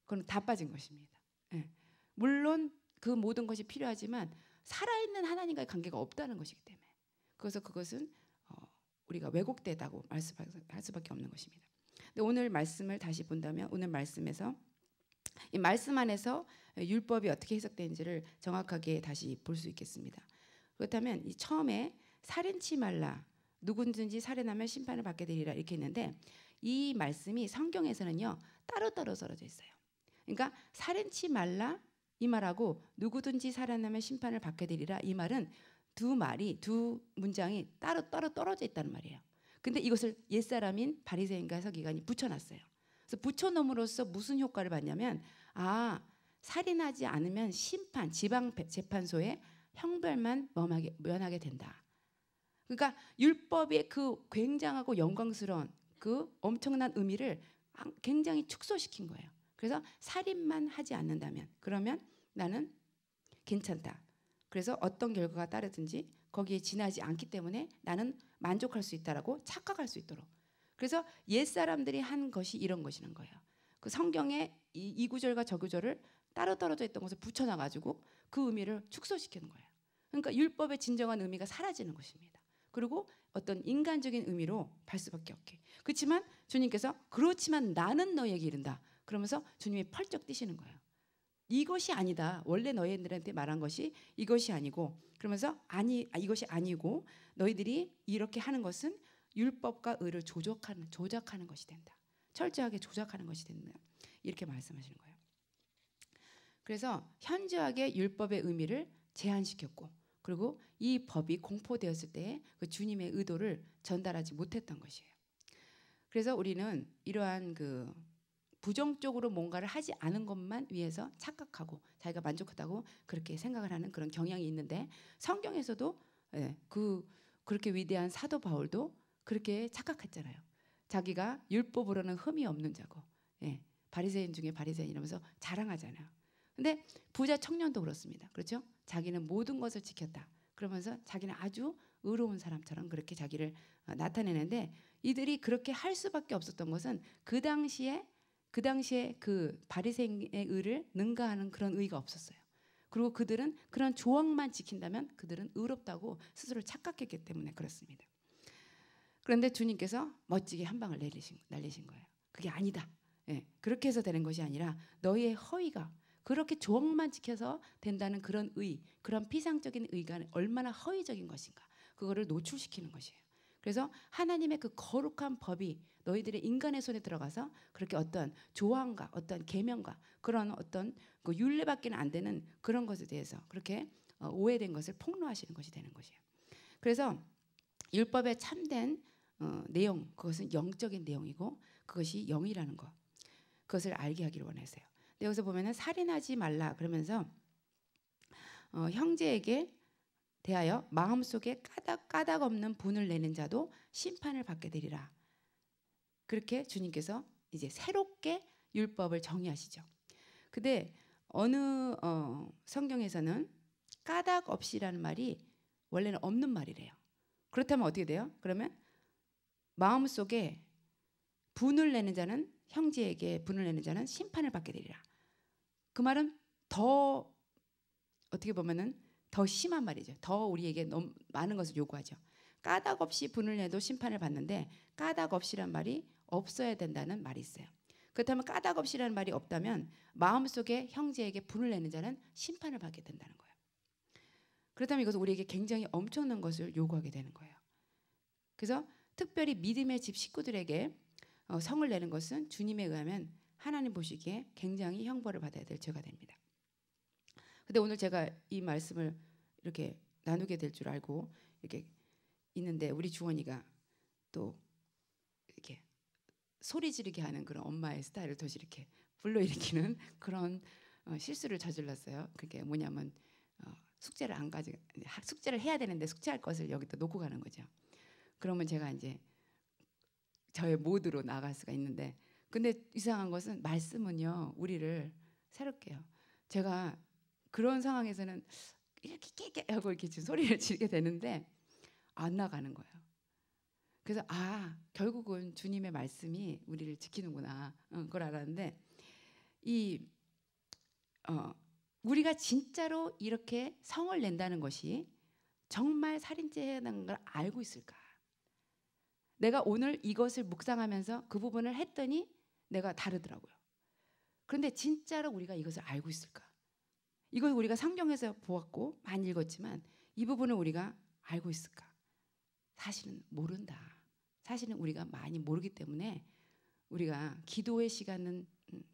그건 다 빠진 것입니다. 물론 그 모든 것이 필요하지만 살아있는 하나님과의 관계가 없다는 것이기 때문에, 그래서 그것은 우리가 왜곡되다고 할 수밖에 없는 것입니다. 근데 오늘 말씀을 다시 본다면 오늘 말씀에서 이 말씀 안에서 율법이 어떻게 해석되는지를 정확하게 다시 볼 수 있겠습니다. 그렇다면 이 처음에 살인치 말라, 누구든지 살인하면 심판을 받게 되리라 이렇게 했는데, 이 말씀이 성경에서는요 따로따로 써져 있어요. 그러니까 살인치 말라 이 말하고 누구든지 살인하면 심판을 받게 되리라 이 말은 두 문장이 따로 떨어져 있다는 말이에요. 근데 이것을 옛사람인 바리새인과 서기관이 붙여놨어요. 그래서 붙여놓음으로써 무슨 효과를 받냐면, 살인하지 않으면 심판, 지방 재판소에 형벌만 면하게 된다. 그러니까 율법의 그 굉장하고 영광스러운 그 엄청난 의미를 굉장히 축소시킨 거예요. 그래서 살인만 하지 않는다면, 그러면 나는 괜찮다. 그래서 어떤 결과가 따르든지 거기에 지나지 않기 때문에 나는 만족할 수 있다라고 착각할 수 있도록. 그래서 옛 사람들이 한 것이 이런 것이는 거예요. 그 성경에 이 구절과 저 구절을 따로 떨어져 있던 것을 붙여놔가지고 그 의미를 축소시키는 거예요. 그러니까 율법의 진정한 의미가 사라지는 것입니다. 그리고 어떤 인간적인 의미로 갈 수밖에 없게. 그렇지만 주님께서 그렇지만 나는 너에게 이른다. 그러면서 주님이 펄쩍 뛰시는 거예요. 이것이 아니다. 원래 너희들한테 말한 것이 이것이 아니고, 그러면서 이것이 아니고 너희들이 이렇게 하는 것은 율법과 의를 조작하는 것이 된다. 철저하게 조작하는 것이 된다. 이렇게 말씀하시는 거예요. 그래서 현저하게 율법의 의미를 제한시켰고, 그리고 이 법이 공포되었을 때 그 주님의 의도를 전달하지 못했던 것이에요. 그래서 우리는 이러한 그 부정적으로 뭔가를 하지 않은 것만 위해서 착각하고 자기가 만족하다고 그렇게 생각을 하는 그런 경향이 있는데, 성경에서도 그렇게 위대한 사도 바울도 그렇게 착각했잖아요. 자기가 율법으로는 흠이 없는 자고, 바리새인 중에 바리새인 이러면서 자랑하잖아요. 근데 부자 청년도 그렇습니다. 그렇죠? 자기는 모든 것을 지켰다. 그러면서 자기는 아주 의로운 사람처럼 그렇게 자기를 나타내는데, 이들이 그렇게 할 수밖에 없었던 것은 그 당시에 그 바리새인의 의를 능가하는 그런 의가 없었어요. 그리고 그들은 그런 조항만 지킨다면 그들은 의롭다고 스스로 착각했기 때문에 그렇습니다. 그런데 주님께서 멋지게 한 방을 날리신 거예요. 그게 아니다. 그렇게 해서 되는 것이 아니라 너희의 허위가 그렇게 조항만 지켜서 된다는 그런 의, 그런 피상적인 의가 얼마나 허위적인 것인가, 그거를 노출시키는 것이에요. 그래서 하나님의 그 거룩한 법이 너희들의 인간의 손에 들어가서 그렇게 어떤 조항과 어떤 계명과 그런 어떤 그 율례밖에는 안 되는 그런 것에 대해서 그렇게 오해된 것을 폭로하시는 것이 되는 것이에요. 그래서 율법의 참된 내용, 그것은 영적인 내용이고 그것이 영이라는 것, 그것을 알게 하기를 원하세요. 여기서 보면은 살인하지 말라 그러면서 형제에게 대하여 마음속에 까닭 없는 분을 내는 자도 심판을 받게 되리라. 그렇게 주님께서 이제 새롭게 율법을 정의하시죠. 근데 어느 성경에서는 까닭 없이라는 말이 원래는 없는 말이래요. 그렇다면 어떻게 돼요? 그러면 마음속에 분을 내는 자는, 형제에게 분을 내는 자는 심판을 받게 되리라. 그 말은 더 어떻게 보면은 더 심한 말이죠. 더 우리에게 너무 많은 것을 요구하죠. 까닭 없이 분을 내도 심판을 받는데 까닭 없이란 말이 없어야 된다는 말이 있어요. 그렇다면 까닭 없이라는 말이 없다면 마음속에 형제에게 분을 내는 자는 심판을 받게 된다는 거예요. 그렇다면 이것은 우리에게 굉장히 엄청난 것을 요구하게 되는 거예요. 그래서 특별히 믿음의 집 식구들에게 성을 내는 것은 주님에 의하면 하나님 보시기에 굉장히 형벌을 받아야 될 죄가 됩니다. 근데 오늘 제가 이 말씀을 이렇게 나누게 될 줄 알고 이렇게 있는데 우리 주원이가 또 이렇게 소리 지르게 하는 그런 엄마의 스타일을 다시 이렇게 불러일으키는 그런 실수를 저질렀어요. 그게 뭐냐면 숙제를 안 가지 숙제를 해야 되는데 숙제할 것을 여기다 놓고 가는 거죠. 그러면 제가 이제 저의 모드로 나갈 수가 있는데, 근데 이상한 것은 말씀은요 우리를 새롭게 해요. 제가 그런 상황에서는 이렇게 깨깨 하고 이렇게 소리를 지르게 되는데 안 나가는 거예요. 그래서 결국은 주님의 말씀이 우리를 지키는구나 그걸 알았는데, 우리가 진짜로 이렇게 성을 낸다는 것이 정말 살인죄라는 걸 알고 있을까? 내가 오늘 이것을 묵상하면서 그 부분을 했더니 내가 다르더라고요. 그런데 진짜로 우리가 이것을 알고 있을까? 이걸 우리가 성경에서 보았고 많이 읽었지만 이 부분을 우리가 알고 있을까? 사실은 모른다. 사실은 우리가 많이 모르기 때문에 우리가 기도의 시간은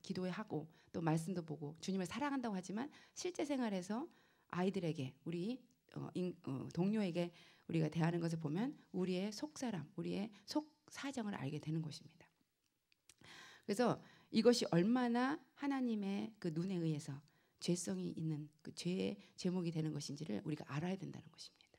기도에 하고 또 말씀도 보고 주님을 사랑한다고 하지만 실제 생활에서 아이들에게 우리 동료에게 우리가 대하는 것을 보면 우리의 속사람, 우리의 속 사정을 알게 되는 것입니다. 그래서 이것이 얼마나 하나님의 그 눈에 의해서 죄성이 있는 그 죄의 제목이 되는 것인지를 우리가 알아야 된다는 것입니다.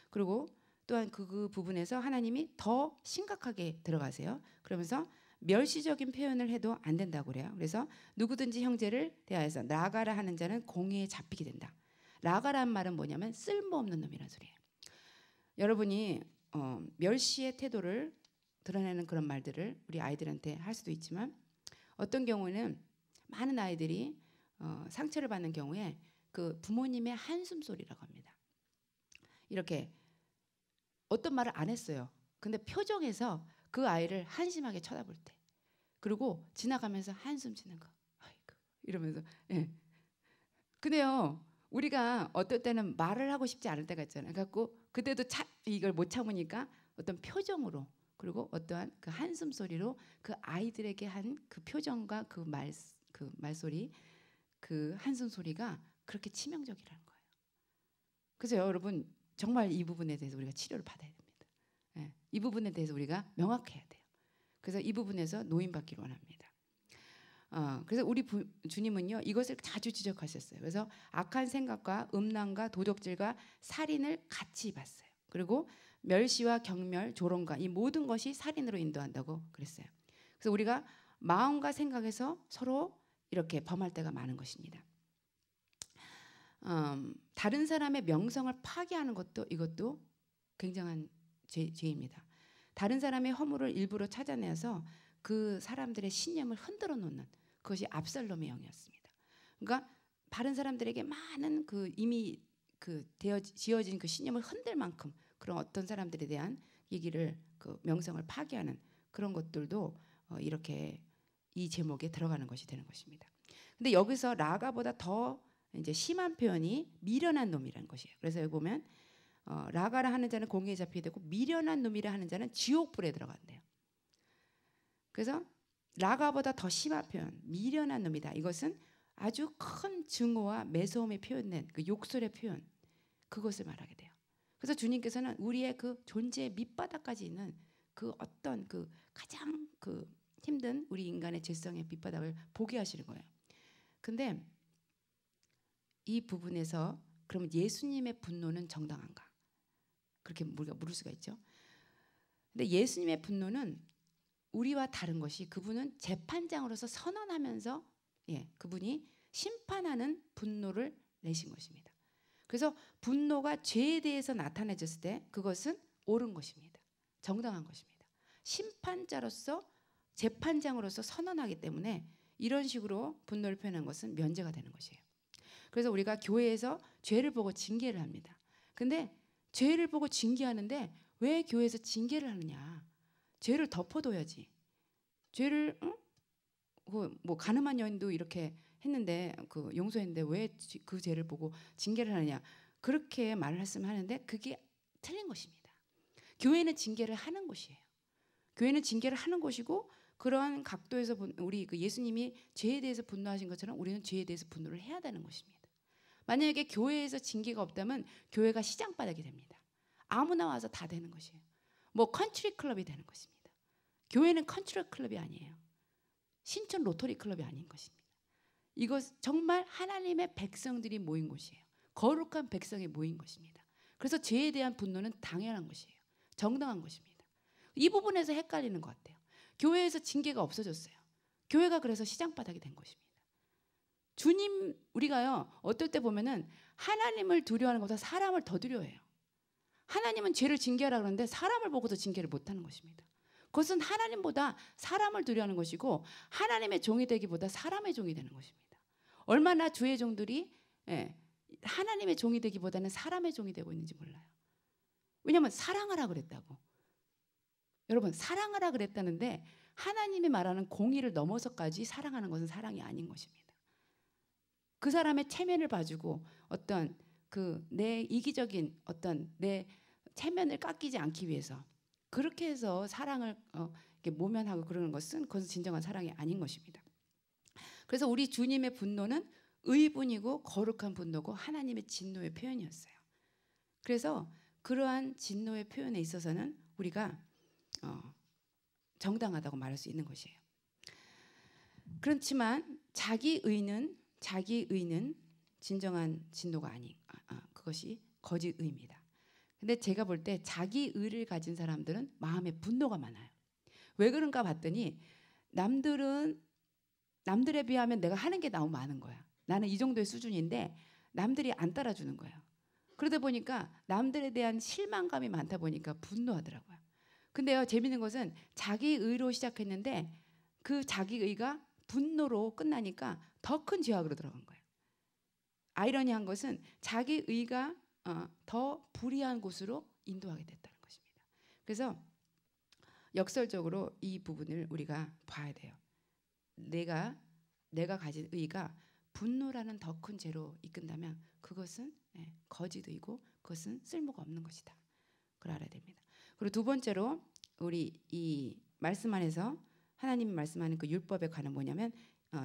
그리고 또한 그 부분에서 하나님이 더 심각하게 들어가세요. 그러면서 멸시적인 표현을 해도 안 된다고 그래요. 그래서 누구든지 형제를 대하여서 나가라 하는 자는 공의에 잡히게 된다. 나가라는 말은 뭐냐면 쓸모없는 놈이라는 소리예요. 여러분이 멸시의 태도를 드러내는 그런 말들을 우리 아이들한테 할 수도 있지만 어떤 경우는 많은 아이들이 상처를 받는 경우에 그 부모님의 한숨 소리라고 합니다. 이렇게 어떤 말을 안 했어요. 근데 표정에서 그 아이를 한심하게 쳐다볼 때, 그리고 지나가면서 한숨 쉬는 거, 아이고 이러면서. 예. 근데요 우리가 어떨 때는 말을 하고 싶지 않을 때가 있잖아요. 그래갖고 그때도 이걸 못 참으니까 어떤 표정으로 그리고 어떠한 그 한숨 소리로 그 아이들에게 한 그 표정과 그 말소리, 그 한숨 소리가 그렇게 치명적이라는 거예요. 그래서 여러분 정말 이 부분에 대해서 우리가 치료를 받아야 됩니다. 예, 이 부분에 대해서 우리가 명확해야 돼요. 그래서 이 부분에서 노인받기를 원합니다. 그래서 우리 주님은요 이것을 자주 지적하셨어요. 그래서 악한 생각과 음란과 도적질과 살인을 같이 봤어요. 그리고 멸시와 경멸, 조롱과 이 모든 것이 살인으로 인도한다고 그랬어요. 그래서 우리가 마음과 생각에서 서로 이렇게 범할 때가 많은 것입니다. 다른 사람의 명성을 파괴하는 것도 이것도 굉장한 죄입니다. 다른 사람의 허물을 일부러 찾아내서 그 사람들의 신념을 흔들어 놓는 그것이 압살롬의 영이었습니다. 그러니까 다른 사람들에게 많은 그 이미 그 지어진 그 신념을 흔들 만큼 그런 어떤 사람들에 대한 얘기를 그 명성을 파괴하는 그런 것들도 이렇게 이 제목에 들어가는 것이 되는 것입니다. 근데 여기서 라가보다 더 이제 심한 표현이 미련한 놈이라는 것이에요. 그래서 여기 보면 라가라 하는 자는 공의에 잡히게 되고 미련한 놈이라 하는 자는 지옥불에 들어간대요. 그래서 라가보다 더 심한 표현, 미련한 놈이다. 이것은 아주 큰 증오와 매서움이 표현된 그 욕설의 표현, 그것을 말하게 돼요. 그래서 주님께서는 우리의 그 존재의 밑바닥까지 있는 그 어떤 그 가장 그 힘든 우리 인간의 죄성의 밑바닥을 보게 하시는 거예요. 근데 이 부분에서 그러면 예수님의 분노는 정당한가? 그렇게 우리가 물을 수가 있죠. 근데 예수님의 분노는 우리와 다른 것이 그분은 재판장으로서 선언하면서 그분이 심판하는 분노를 내신 것입니다. 그래서 분노가 죄에 대해서 나타내졌을 때 그것은 옳은 것입니다. 정당한 것입니다. 심판자로서 재판장으로서 선언하기 때문에 이런 식으로 분노를 표현한 것은 면제가 되는 것이에요. 그래서 우리가 교회에서 죄를 보고 징계를 합니다. 근데 죄를 보고 징계하는데 왜 교회에서 징계를 하느냐? 죄를 덮어둬야지. 죄를 뭐 가늠한 여인도 이렇게 했는데 그 용서했는데 왜 그 죄를 보고 징계를 하느냐? 그렇게 말씀을 하는데 그게 틀린 것입니다. 교회는 징계를 하는 곳이에요. 교회는 징계를 하는 곳이고 그런 각도에서 우리 그 예수님이 죄에 대해서 분노하신 것처럼 우리는 죄에 대해서 분노를 해야 되는 것입니다. 만약에 교회에서 징계가 없다면 교회가 시장바닥이 됩니다. 아무나 와서 다 되는 것이에요. 뭐 컨트리 클럽이 되는 것입니다. 교회는 컨트리 클럽이 아니에요. 신촌 로터리 클럽이 아닌 것입니다. 이것 정말 하나님의 백성들이 모인 곳이에요. 거룩한 백성이 모인 것입니다. 그래서 죄에 대한 분노는 당연한 것이에요. 정당한 것입니다. 이 부분에서 헷갈리는 것 같아요. 교회에서 징계가 없어졌어요. 교회가 그래서 시장바닥이 된 것입니다. 주님, 우리가요, 어떨 때 보면은 하나님을 두려워하는 것보다 사람을 더 두려워해요. 하나님은 죄를 징계하라 그러는데 사람을 보고도 징계를 못하는 것입니다. 그것은 하나님보다 사람을 두려워하는 것이고 하나님의 종이 되기보다 사람의 종이 되는 것입니다. 얼마나 주의 종들이 하나님의 종이 되기보다는 사람의 종이 되고 있는지 몰라요. 왜냐하면 사랑하라 그랬다고. 여러분, 사랑하라 그랬다는데 하나님이 말하는 공의를 넘어서까지 사랑하는 것은 사랑이 아닌 것입니다. 그 사람의 체면을 봐주고 어떤 그 내 이기적인 어떤 내 체면을 깎이지 않기 위해서 그렇게 해서 사랑을 이렇게 모면하고 그러는 것은 그것은 진정한 사랑이 아닌 것입니다. 그래서 우리 주님의 분노는 의분이고 거룩한 분노고 하나님의 진노의 표현이었어요. 그래서 그러한 진노의 표현에 있어서는 우리가 정당하다고 말할 수 있는 것이에요. 그렇지만 자기 의는 진정한 진노가 그것이 거짓 의입니다. 근데 제가 볼 때 자기 의를 가진 사람들은 마음에 분노가 많아요. 왜 그런가 봤더니 남들에 비하면 내가 하는 게 너무 많은 거야. 나는 이 정도의 수준인데 남들이 안 따라주는 거예요. 그러다 보니까 남들에 대한 실망감이 많다 보니까 분노하더라고요. 근데요, 재밌는 것은 자기 의로 시작했는데 그 자기 의가 분노로 끝나니까 더 큰 죄악으로 들어간 거예요. 아이러니한 것은 자기 의가 더 불의한 곳으로 인도하게 됐다는 것입니다. 그래서 역설적으로 이 부분을 우리가 봐야 돼요. 내가 가진 의가 분노라는 더 큰 죄로 이끈다면 그것은 거짓의고 그것은 쓸모가 없는 것이다. 그걸 알아야 됩니다. 그리고 두 번째로 우리 이 말씀 안에서 하나님이 말씀하는 그 율법에 관한 뭐냐면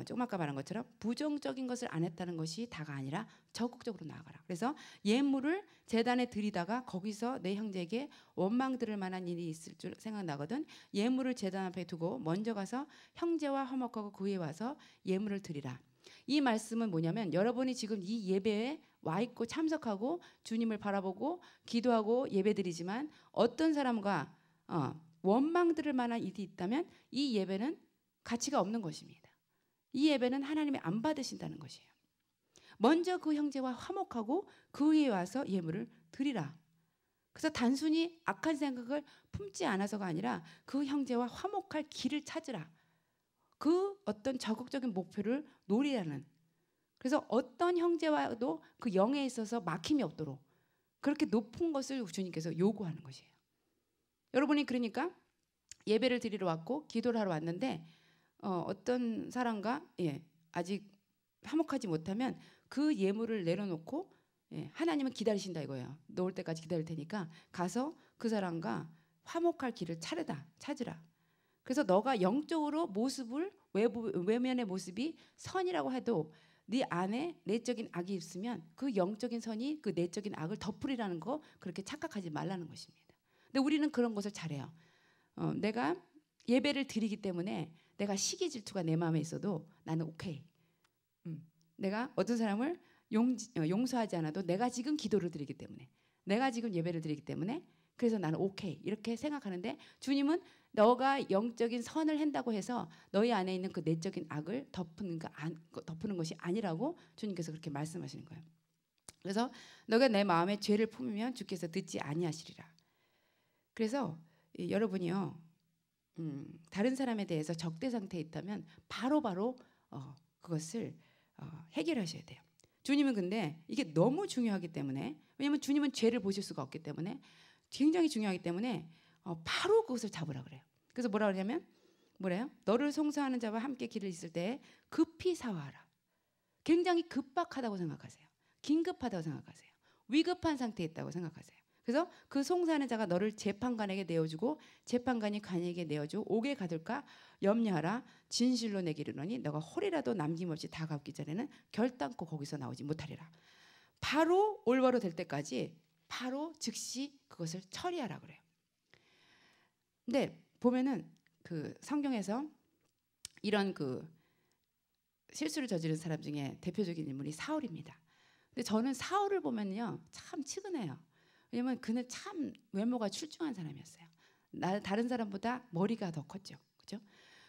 조금 아까 말한 것처럼 부정적인 것을 안 했다는 것이 다가 아니라 적극적으로 나아가라. 그래서 예물을 제단에 드리다가 거기서 내 형제에게 원망 들을 만한 일이 있을 줄 생각나거든. 예물을 제단 앞에 두고 먼저 가서 형제와 화목하고 그 위에 와서 예물을 드리라. 이 말씀은 뭐냐면 여러분이 지금 이 예배에 와 있고 참석하고 주님을 바라보고 기도하고 예배드리지만 어떤 사람과 원망 들을 만한 일이 있다면 이 예배는 가치가 없는 것입니다. 이 예배는 하나님이 안 받으신다는 것이에요. 먼저 그 형제와 화목하고 그 위에 와서 예물을 드리라. 그래서 단순히 악한 생각을 품지 않아서가 아니라 그 형제와 화목할 길을 찾으라. 그 어떤 적극적인 목표를 노리라는. 그래서 어떤 형제와도 그 영에 있어서 막힘이 없도록 그렇게 높은 것을 주님께서 요구하는 것이에요. 여러분이 그러니까 예배를 드리러 왔고 기도를 하러 왔는데 어떤 사람과 아직 화목하지 못하면 그 예물을 내려놓고 하나님은 기다리신다 이거예요. 너 올 때까지 기다릴 테니까 가서 그 사람과 화목할 길을 찾으라. 그래서 너가 영적으로 모습을 외면의 모습이 선이라고 해도 네 안에 내적인 악이 있으면 그 영적인 선이 그 내적인 악을 덮으리라는 거 그렇게 착각하지 말라는 것입니다. 근데 우리는 그런 것을 잘해요. 내가 예배를 드리기 때문에 내가 시기 질투가 내 마음에 있어도 나는 오케이. 내가 어떤 사람을 용서하지 않아도 내가 지금 기도를 드리기 때문에 내가 지금 예배를 드리기 때문에 그래서 나는 오케이 이렇게 생각하는데 주님은 너가 영적인 선을 한다고 해서 너희 안에 있는 그 내적인 악을 덮는 것이 아니라고 주님께서 그렇게 말씀하시는 거예요. 그래서 너가 내 마음에 죄를 품으면 주께서 듣지 아니하시리라. 그래서 여러분이요 다른 사람에 대해서 적대 상태에 있다면 바로바로 그것을 해결하셔야 돼요. 주님은 근데 이게 너무 중요하기 때문에 왜냐하면 주님은 죄를 보실 수가 없기 때문에 굉장히 중요하기 때문에 바로 그것을 잡으라 그래요. 그래서 뭐라 그러냐면 뭐래요? 너를 송사하는 자와 함께 길을 있을 때 급히 사화하라. 굉장히 급박하다고 생각하세요. 긴급하다고 생각하세요. 위급한 상태에 있다고 생각하세요. 그래서 그 송사하는 자가 너를 재판관에게 내어주고 재판관이 관에게 내어주고 옥에 가둘까 염려하라. 진실로 내게 이르노니 너가 홀이라도 남김없이 다 갚기 전에는 결단코 거기서 나오지 못하리라. 바로 올바로 될 때까지 바로 즉시 그것을 처리하라 그래요. 근데 보면은 그 성경에서 이런 그 실수를 저지른 사람 중에 대표적인 인물이 사울입니다. 근데 저는 사울을 보면요 참 측은해요. 왜냐면 그는 참 외모가 출중한 사람이었어요. 다른 사람보다 머리가 더 컸죠. 그죠?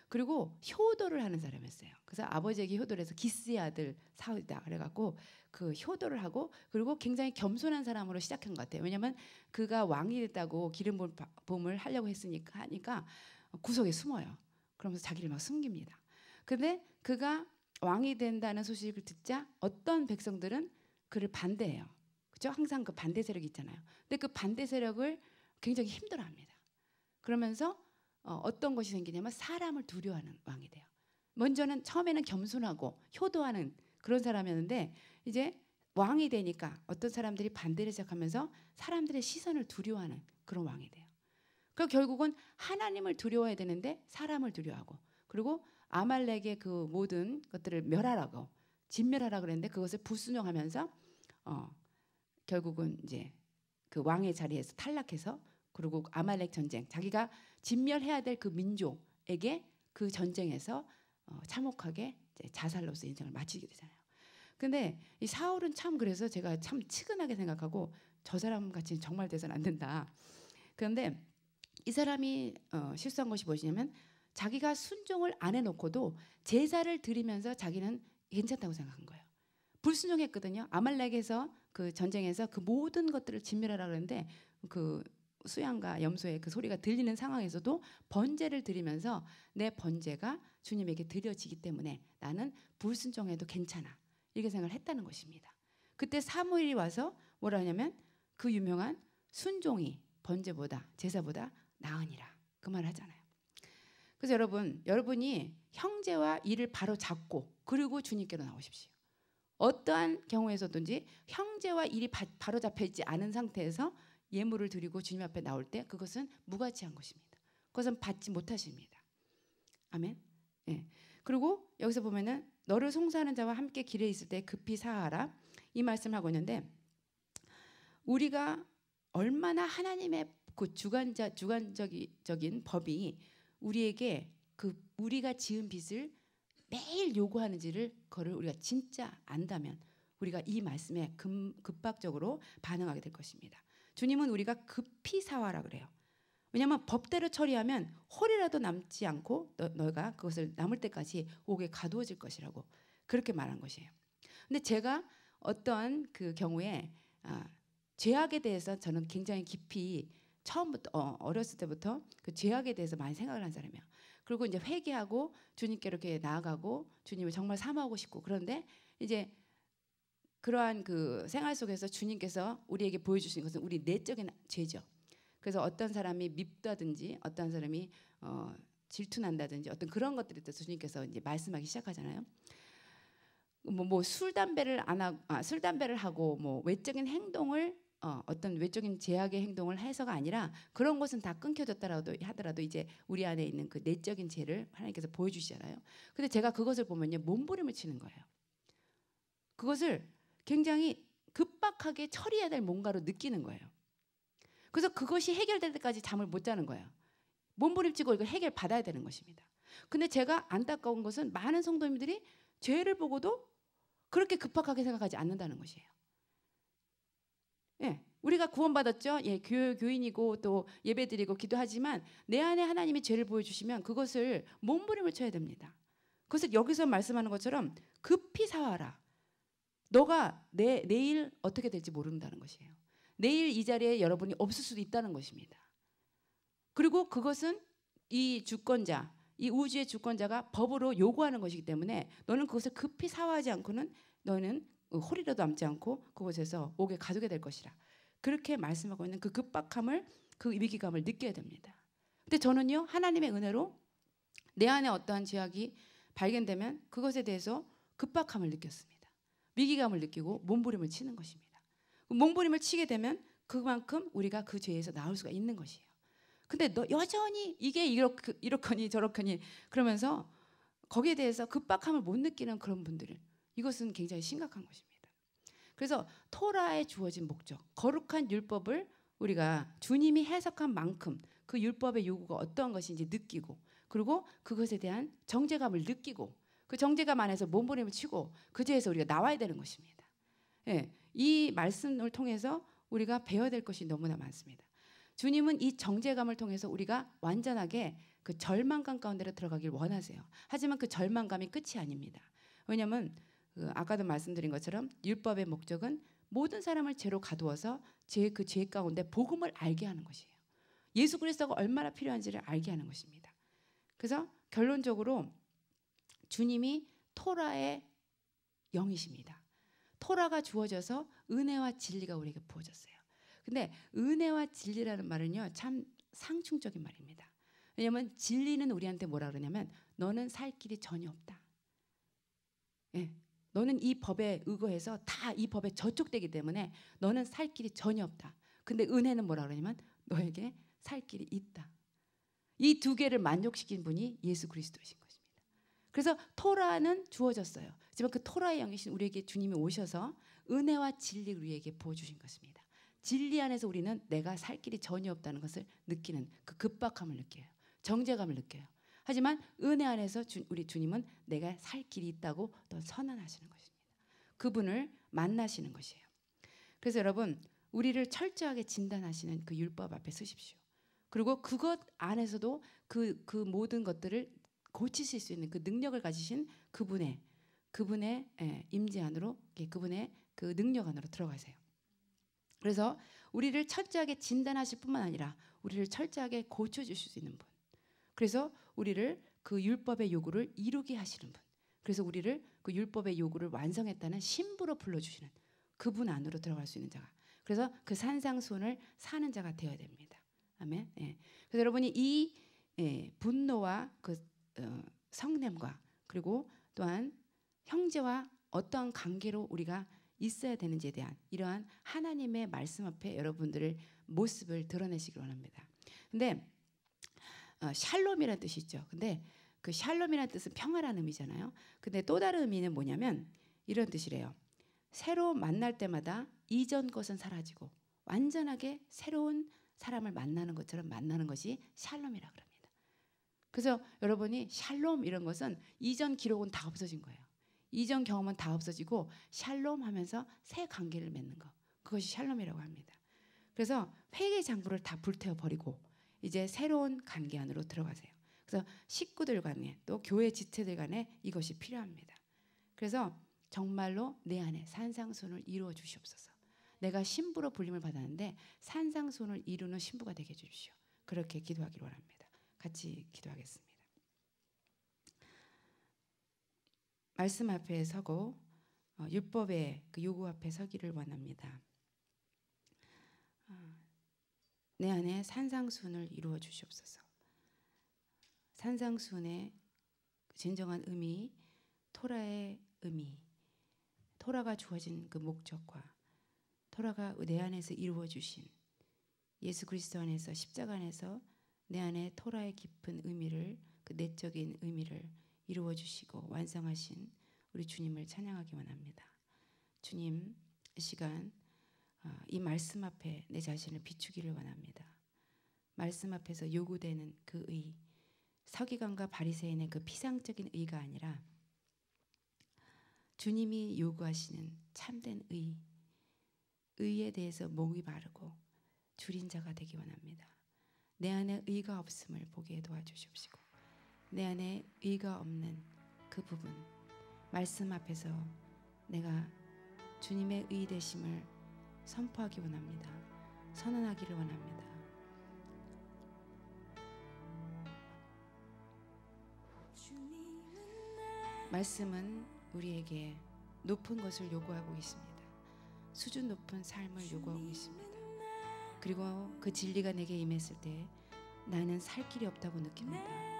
그리고 효도를 하는 사람이었어요. 그래서 아버지에게 효도를 해서 기스의 아들 사울이다 그래갖고 그 효도를 하고 그리고 굉장히 겸손한 사람으로 시작한 것 같아요. 왜냐면 그가 왕이 됐다고 기름 부음을 하려고 하니까 구석에 숨어요. 그러면서 자기를 막 숨깁니다. 근데 그가 왕이 된다는 소식을 듣자 어떤 백성들은 그를 반대해요. 그죠? 항상 그 반대 세력이 있잖아요. 근데 그 반대 세력을 굉장히 힘들어합니다. 그러면서 어떤 것이 생기냐면 사람을 두려워하는 왕이 돼요. 먼저는 처음에는 겸손하고 효도하는 그런 사람이었는데 이제 왕이 되니까 어떤 사람들이 반대를 시작하면서 사람들의 시선을 두려워하는 그런 왕이 돼요. 그 결국은 하나님을 두려워해야 되는데 사람을 두려워하고 그리고 아말렉의 그 모든 것들을 멸하라고 진멸하라 그랬는데 그것을 불순종하면서 결국은 이제 그 왕의 자리에서 탈락해서 그리고 아말렉 전쟁 자기가 진멸해야 될 그 민족에게 그 전쟁에서 참혹하게 이제 자살로서 인생을 마치게 되잖아요. 근데 이 사울은 참 그래서 제가 참 측은하게 생각하고 저 사람 같이 정말 돼서는 안 된다. 그런데 이 사람이 실수한 것이 무엇이냐면 자기가 순종을 안 해놓고도 제사를 드리면서 자기는 괜찮다고 생각한 거예요. 불순종했거든요. 아말렉에서 그 전쟁에서 그 모든 것들을 진멸하라 그랬는데 그 수양과 염소의 그 소리가 들리는 상황에서도 번제를 드리면서 내 번제가 주님에게 드려지기 때문에 나는 불순종해도 괜찮아 이렇게 생각을 했다는 것입니다. 그때 사무엘이 와서 뭐라 하냐면 그 유명한 순종이 번제보다 제사보다 나으니라 그 말을 하잖아요. 그래서 여러분이 형제와 일을 바로 잡고 그리고 주님께로 나오십시오. 어떠한 경우에서든지 형제와 일이 바로 잡혀있지 않은 상태에서 예물을 드리고 주님 앞에 나올 때 그것은 무가치한 것입니다. 그것은 받지 못하십니다. 아멘. 예. 그리고 여기서 보면은 너를 송사하는 자와 함께 길에 있을 때 급히 사하라 이 말씀을 하고 있는데 우리가 얼마나 하나님의 그 주관적인 법이 우리에게 그 우리가 지은 빚을 매일 요구하는지를 그거를 우리가 진짜 안다면 우리가 이 말씀에 급박적으로 반응하게 될 것입니다. 주님은 우리가 급히 사와라 그래요. 왜냐하면 법대로 처리하면 홀이라도 남지 않고 너가 그것을 남을 때까지 옥에 가두어질 것이라고 그렇게 말한 것이에요. 근데 제가 어떠한 그 경우에 죄악에 대해서 저는 굉장히 깊이 처음부터 어렸을 때부터 그 죄악에 대해서 많이 생각을 한 사람이에요. 그리고 이제 회개하고 주님께 이렇게 나아가고 주님을 정말 사모하고 싶고 그런데 이제 그러한 그 생활 속에서 주님께서 우리에게 보여주신 것은 우리 내적인 죄죠. 그래서 어떤 사람이 밉다든지 어떤 사람이 질투난다든지 어떤 그런 것들에 대해서 주님께서 이제 말씀하기 시작하잖아요. 술 담배를 하고 뭐 외적인 행동을 어떤 외적인 제약의 행동을 해서가 아니라 그런 것은 다 끊겨졌다라도 하더라도 이제 우리 안에 있는 그 내적인 죄를 하나님께서 보여주시잖아요. 근데 제가 그것을 보면요 몸부림을 치는 거예요. 그것을 굉장히 급박하게 처리해야 될 뭔가로 느끼는 거예요. 그래서 그것이 해결될 때까지 잠을 못 자는 거예요. 몸부림치고 이걸 해결 받아야 되는 것입니다. 근데 제가 안타까운 것은 많은 성도님들이 죄를 보고도 그렇게 급박하게 생각하지 않는다는 것이에요. 예, 우리가 구원받았죠. 예, 교인이고 또 예배드리고 기도하지만 내 안에 하나님이 죄를 보여주시면 그것을 몸부림을 쳐야 됩니다. 그것을 여기서 말씀하는 것처럼 급히 사와라. 너가 내일 어떻게 될지 모른다는 것이에요. 내일 이 자리에 여러분이 없을 수도 있다는 것입니다. 그리고 그것은 이 주권자, 이 우주의 주권자가 법으로 요구하는 것이기 때문에 너는 그것을 급히 사화하지 않고는 너는 홀이라도 남지 않고 그곳에서 옥에 가두게 될 것이라. 그렇게 말씀하고 있는 그 급박함을 그 위기감을 느껴야 됩니다. 근데 저는요 하나님의 은혜로 내 안에 어떠한 죄악이 발견되면 그것에 대해서 급박함을 느꼈습니다. 위기감을 느끼고 몸부림을 치는 것입니다. 몸부림을 치게 되면 그만큼 우리가 그 죄에서 나올 수가 있는 것이에요. 근데 너 여전히 이게 이렇거니 저렇거니 그러면서 거기에 대해서 급박함을 못 느끼는 그런 분들은 이것은 굉장히 심각한 것입니다. 그래서 토라에 주어진 목적, 거룩한 율법을 우리가 주님이 해석한 만큼 그 율법의 요구가 어떤 것인지 느끼고, 그리고 그것에 대한 정죄감을 느끼고, 그 정죄감 안에서 몸부림을 치고 그 죄에서 우리가 나와야 되는 것입니다. 예, 이 말씀을 통해서 우리가 배워야 될 것이 너무나 많습니다. 주님은 이 정죄감을 통해서 우리가 완전하게 그 절망감 가운데로 들어가길 원하세요. 하지만 그 절망감이 끝이 아닙니다. 왜냐하면 아까도 말씀드린 것처럼 율법의 목적은 모든 사람을 죄로 가두어서 그 죄 가운데 복음을 알게 하는 것이에요. 예수 그리스도가 얼마나 필요한지를 알게 하는 것입니다. 그래서 결론적으로 주님이 토라의 영이십니다. 토라가 주어져서 은혜와 진리가 우리에게 부어졌어요. 근데 은혜와 진리라는 말은요, 참 상충적인 말입니다. 왜냐하면 진리는 우리한테 뭐라 그러냐면 너는 살 길이 전혀 없다. 예, 너는 이 법에 의거해서 다 이 법에 저촉되기 때문에 너는 살 길이 전혀 없다. 근데 은혜는 뭐라 그러냐면 너에게 살 길이 있다. 이 두 개를 만족시킨 분이 예수 그리스도이신 것입니다. 그래서 토라는 주어졌어요. 하지만 그 토라의 영이신 우리에게 주님이 오셔서 은혜와 진리를 우리에게 부어주신 것입니다. 진리 안에서 우리는 내가 살 길이 전혀 없다는 것을 느끼는 그 급박함을 느껴요. 정죄감을 느껴요. 하지만 은혜 안에서 우리 주님은 내가 살 길이 있다고 또 선언하시는 것입니다. 그분을 만나시는 것이에요. 그래서 여러분, 우리를 철저하게 진단하시는 그 율법 앞에 서십시오. 그리고 그것 안에서도 그 모든 것들을 고치실 수 있는 그 능력을 가지신 그분의 임재 안으로, 그분의 그 능력 안으로 들어가세요. 그래서 우리를 철저하게 진단하실 뿐만 아니라 우리를 철저하게 고쳐주실 수 있는 분. 그래서 우리를 그 율법의 요구를 이루게 하시는 분. 그래서 우리를 그 율법의 요구를 완성했다는 신부로 불러주시는 그분 안으로 들어갈 수 있는 자가. 그래서 그 산상수훈을 사는 자가 되어야 됩니다. 아멘. 예. 그래서 여러분이 이 분노와 그 성냄과 그리고 또한 형제와 어떠한 관계로 우리가 있어야 되는지에 대한 이러한 하나님의 말씀 앞에 여러분들의 모습을 드러내시길 원합니다. 근데 샬롬이라는 뜻이 있죠. 근데 그 샬롬이라는 뜻은 평화라는 의미잖아요. 근데 또 다른 의미는 뭐냐면 이런 뜻이래요. 새로 만날 때마다 이전 것은 사라지고 완전하게 새로운 사람을 만나는 것처럼 만나는 것이 샬롬이라고 합니다. 그래서 여러분이 샬롬 이런 것은 이전 기록은 다 없어진 거예요. 이전 경험은 다 없어지고 샬롬 하면서 새 관계를 맺는 것. 그것이 샬롬이라고 합니다. 그래서 회개 장부를 다 불태워 버리고 이제 새로운 관계 안으로 들어가세요. 그래서 식구들 간에 또 교회 지체들 간에 이것이 필요합니다. 그래서 정말로 내 안에 산상수훈을 이루어 주시옵소서. 내가 신부로 불림을 받았는데 산상수훈을 이루는 신부가 되게 해주십시오. 그렇게 기도하기를 원합니다. 같이 기도하겠습니다. 말씀 앞에 서고 율법의 그 요구 앞에 서기를 원합니다. 내 안에 산상수훈을 이루어 주시옵소서. 산상수훈의 진정한 의미, 토라의 의미, 토라가 주어진 그 목적과 토라가 내 안에서 이루어 주신 예수 그리스도 안에서 십자가 안에서 내 안에 토라의 깊은 의미를, 그 내적인 의미를 이루어 주시고 완성하신 우리 주님을 찬양하기 원합니다. 주님, 이 시간 이 말씀 앞에 내 자신을 비추기를 원합니다. 말씀 앞에서 요구되는 그 의, 서기관과 바리새인의 그 피상적인 의가 아니라 주님이 요구하시는 참된 의에 대해서 목이 마르고 줄인 자가 되기 원합니다. 내 안에 의가 없음을 보게 도와주십시고 내 안에 의가 없는 그 부분, 말씀 앞에서 내가 주님의 의 되심을 선포하기 원합니다. 선언하기를 원합니다. 말씀은 우리에게 높은 것을 요구하고 있습니다. 수준 높은 삶을 요구하고 있습니다. 그리고 그 진리가 내게 임했을 때 나는 살 길이 없다고 느낍니다.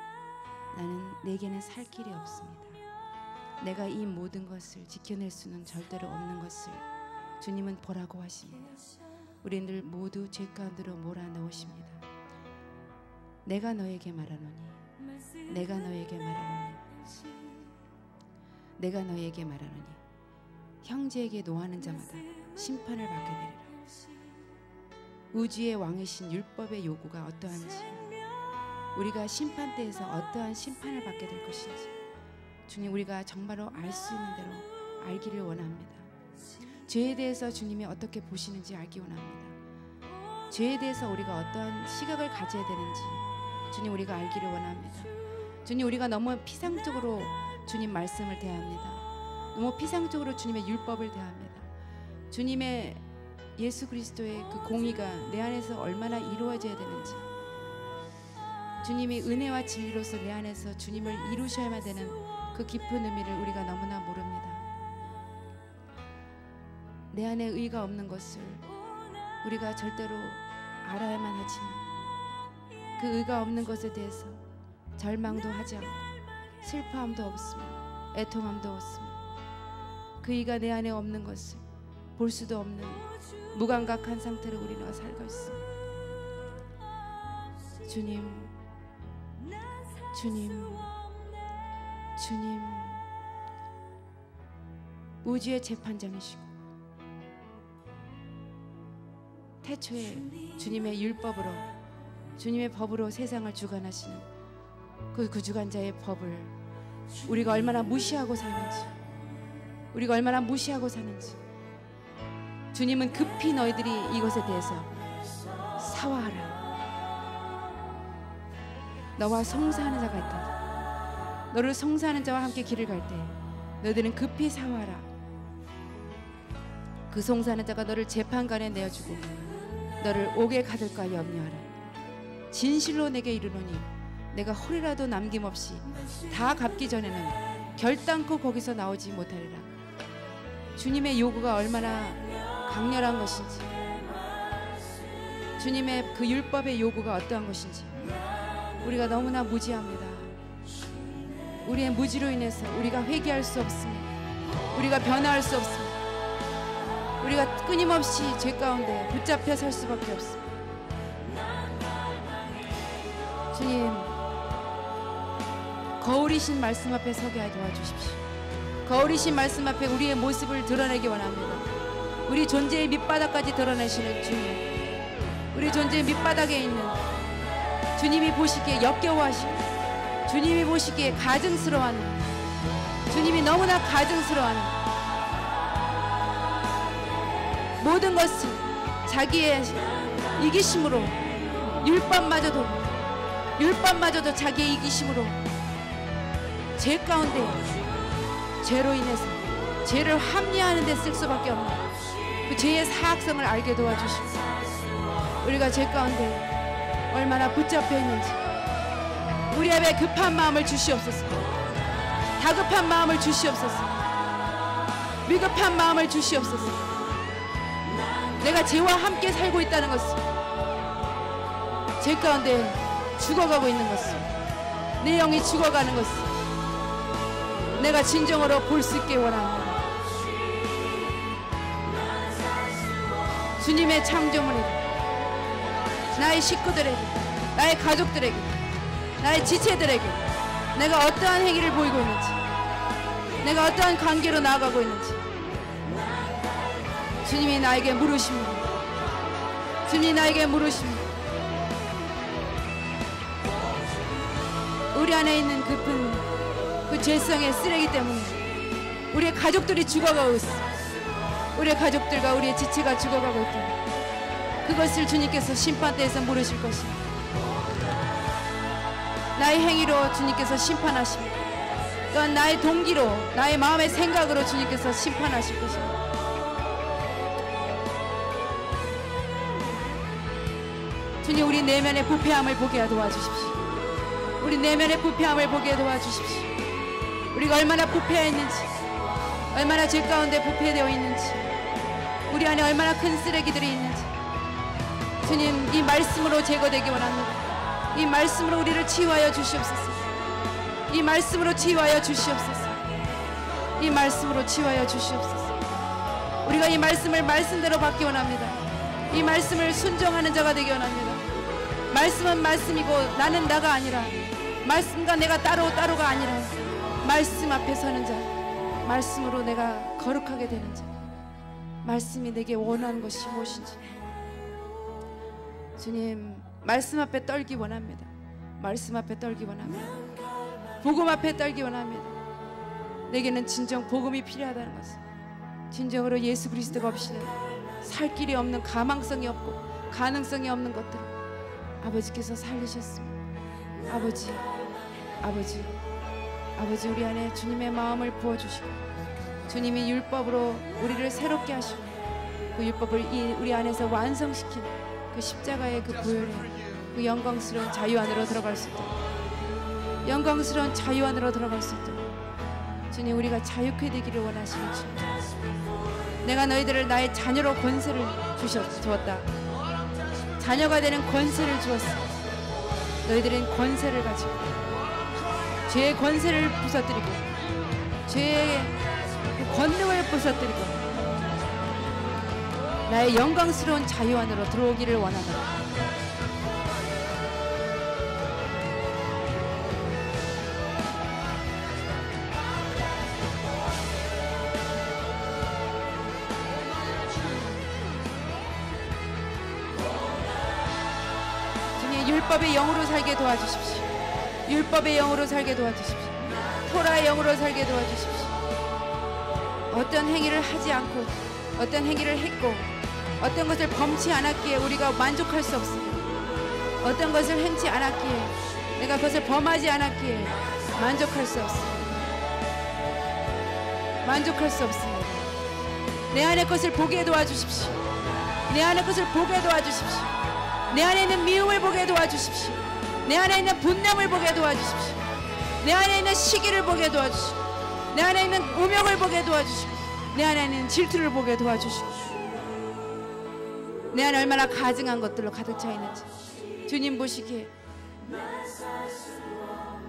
내게는 살 길이 없습니다. 내가 이 모든 것을 지켜낼 수는 절대로 없는 것을 주님은 보라고 하십니다. 우리들 모두 죄 가운데로 몰아넣으십니다. 내가 너에게 말하노니 내가 너에게 말하노니 내가 너에게 말하노니 형제에게 노하는 자마다 심판을 받게 되리라. 우주의 왕이신 율법의 요구가 어떠한지, 우리가 심판대에서 어떠한 심판을 받게 될 것인지 주님, 우리가 정말로 알 수 있는 대로 알기를 원합니다. 죄에 대해서 주님이 어떻게 보시는지 알기 원합니다. 죄에 대해서 우리가 어떠한 시각을 가져야 되는지 주님, 우리가 알기를 원합니다. 주님, 우리가 너무 피상적으로 주님 말씀을 대합니다. 너무 피상적으로 주님의 율법을 대합니다. 주님의 예수 그리스도의 그 공의가 내 안에서 얼마나 이루어져야 되는지, 주님이 은혜와 진리로서 내 안에서 주님을 이루셔야만 되는 그 깊은 의미를 우리가 너무나 모릅니다. 내 안에 의가 없는 것을 우리가 절대로 알아야만 하지만 그 의가 없는 것에 대해서 절망도 하지 않고 슬퍼함도 없으며 애통함도 없으며 그 의가 내 안에 없는 것을 볼 수도 없는 무감각한 상태로 우리는 살고 있습니다. 주님, 주님, 주님, 우주의 재판장이시고 태초에 주님의 율법으로, 주님의 법으로 세상을 주관하시는 그 주관자의 법을 우리가 얼마나 무시하고 사는지, 우리가 얼마나 무시하고 사는지 주님은 급히 너희들이 이것에 대해서 사화하라. 너와 송사하는 자가 있다. 너를 송사하는 자와 함께 길을 갈 때 너희들은 급히 사화하라. 그 송사하는 자가 너를 재판관에 내어주고 너를 옥에 가둘까 염려하라. 진실로 내게 이르노니 내가 홀이라도 남김없이 다 갚기 전에는 결단코 거기서 나오지 못하리라. 주님의 요구가 얼마나 강렬한 것인지, 주님의 그 율법의 요구가 어떠한 것인지 우리가 너무나 무지합니다. 우리의 무지로 인해서 우리가 회개할 수 없습니다. 우리가 변화할 수 없습니다. 우리가 끊임없이 죄 가운데 붙잡혀 살 수밖에 없습니다. 주님, 거울이신 말씀 앞에 서게 하여 도와주십시오. 거울이신 말씀 앞에 우리의 모습을 드러내기 원합니다. 우리 존재의 밑바닥까지 드러내시는 주님, 우리 존재의 밑바닥에 있는 주님이 보시기에 역겨워하시고 주님이 보시기에 가증스러워하는, 주님이 너무나 가증스러워하는 모든 것을 자기의 이기심으로, 율법마저도 자기의 이기심으로 죄 가운데 죄로 인해서 죄를 합리화하는 데 쓸 수밖에 없는 그 죄의 사악성을 알게 도와주시고, 우리가 죄 가운데 얼마나 붙잡혀 있는지 우리 앞에 급한 마음을 주시옵소서. 다급한 마음을 주시옵소서. 위급한 마음을 주시옵소서. 내가 죄와 함께 살고 있다는 것을, 죄 가운데 죽어가고 있는 것을, 내 영이 죽어가는 것을 내가 진정으로 볼 수 있게 원합니다. 주님의 창조물에게, 나의 식구들에게, 나의 가족들에게, 나의 지체들에게 내가 어떠한 행위를 보이고 있는지, 내가 어떠한 관계로 나아가고 있는지 주님이 나에게 물으십니다. 주님이 나에게 물으십니다. 우리 안에 있는 깊은 그 죄성의 쓰레기 때문에 우리의 가족들이 죽어가고 있어. 우리의 가족들과 우리의 지체가 죽어가고 있다. 그것을 주님께서 심판대에서 물으실 것입니다. 나의 행위로 주님께서 심판하십니다. 또한 나의 동기로, 나의 마음의 생각으로 주님께서 심판하실 것입니다. 주님, 우리 내면의 부패함을 보게 하여 도와주십시오. 우리 내면의 부패함을 보게 도와주십시오. 우리가 얼마나 부패해 있는지, 얼마나 죄 가운데 부패되어 있는지, 우리 안에 얼마나 큰 쓰레기들이 있는지 주님, 이 말씀으로 제거되기 원합니다. 이 말씀으로 우리를 치유하여 주시옵소서. 이 말씀으로 치유하여 주시옵소서. 이 말씀으로 치유하여 주시옵소서. 우리가 이 말씀을 말씀대로 받기 원합니다. 이 말씀을 순종하는 자가 되기 원합니다. 말씀은 말씀이고 나는 나가 아니라, 말씀과 내가 따로가 아니라 말씀 앞에 서는 자, 말씀으로 내가 거룩하게 되는 자, 말씀이 내게 원하는 것이 무엇인지 주님 말씀 앞에 떨기 원합니다. 말씀 앞에 떨기 원합니다. 복음 앞에 떨기 원합니다. 내게는 진정 복음이 필요하다는 것을, 진정으로 예수 그리스도가 없이는 살 길이 없는, 가망성이 없고 가능성이 없는 것들을 아버지께서 살리셨습니다. 아버지 우리 안에 주님의 마음을 부어주시고 주님이 율법으로 우리를 새롭게 하시고 그 율법을 우리 안에서 완성시키는 그 십자가의 그 보혈의 그 영광스러운 자유 안으로 들어갈 수 있도록, 영광스러운 자유 안으로 들어갈 수 있도록 주님, 우리가 자유케 되기를 원하시는 주님, 내가 너희들을 나의 자녀로 권세를 주었다. 자녀가 되는 권세를 주었어. 너희들은 권세를 가지고 죄의 권세를 부서뜨리고 죄의 권능을 부서뜨리고 나의 영광스러운 자유 안으로 들어오기를 원하노라. 주님, 율법의 영으로 살게 도와주십시오. 율법의 영으로 살게 도와주십시오. 토라의 영으로 살게 도와주십시오. 어떤 행위를 하지 않고 어떤 행위를 했고 어떤 것을 범치 않았기에 우리가 만족할 수 없습니다. 어떤 것을 행치 않았기에, 내가 그것을 범하지 않았기에 만족할 수 없습니다. 만족할 수 없습니다. 내 안의 것을 보게 도와주십시오. 내 안의 것을 보게 도와주십시오. 내 안에 있는 미움을 보게 도와주십시오. 내 안에 있는 분냄을 보게 도와주십시오. 내 안에 있는 시기를 보게 도와주시고, 내 안에 있는 우명을 보게 도와주시고, 내 안에 있는 질투를 보게 도와주시고, 내 안에 얼마나 가증한 것들로 가득 차 있는지 주님 보시기에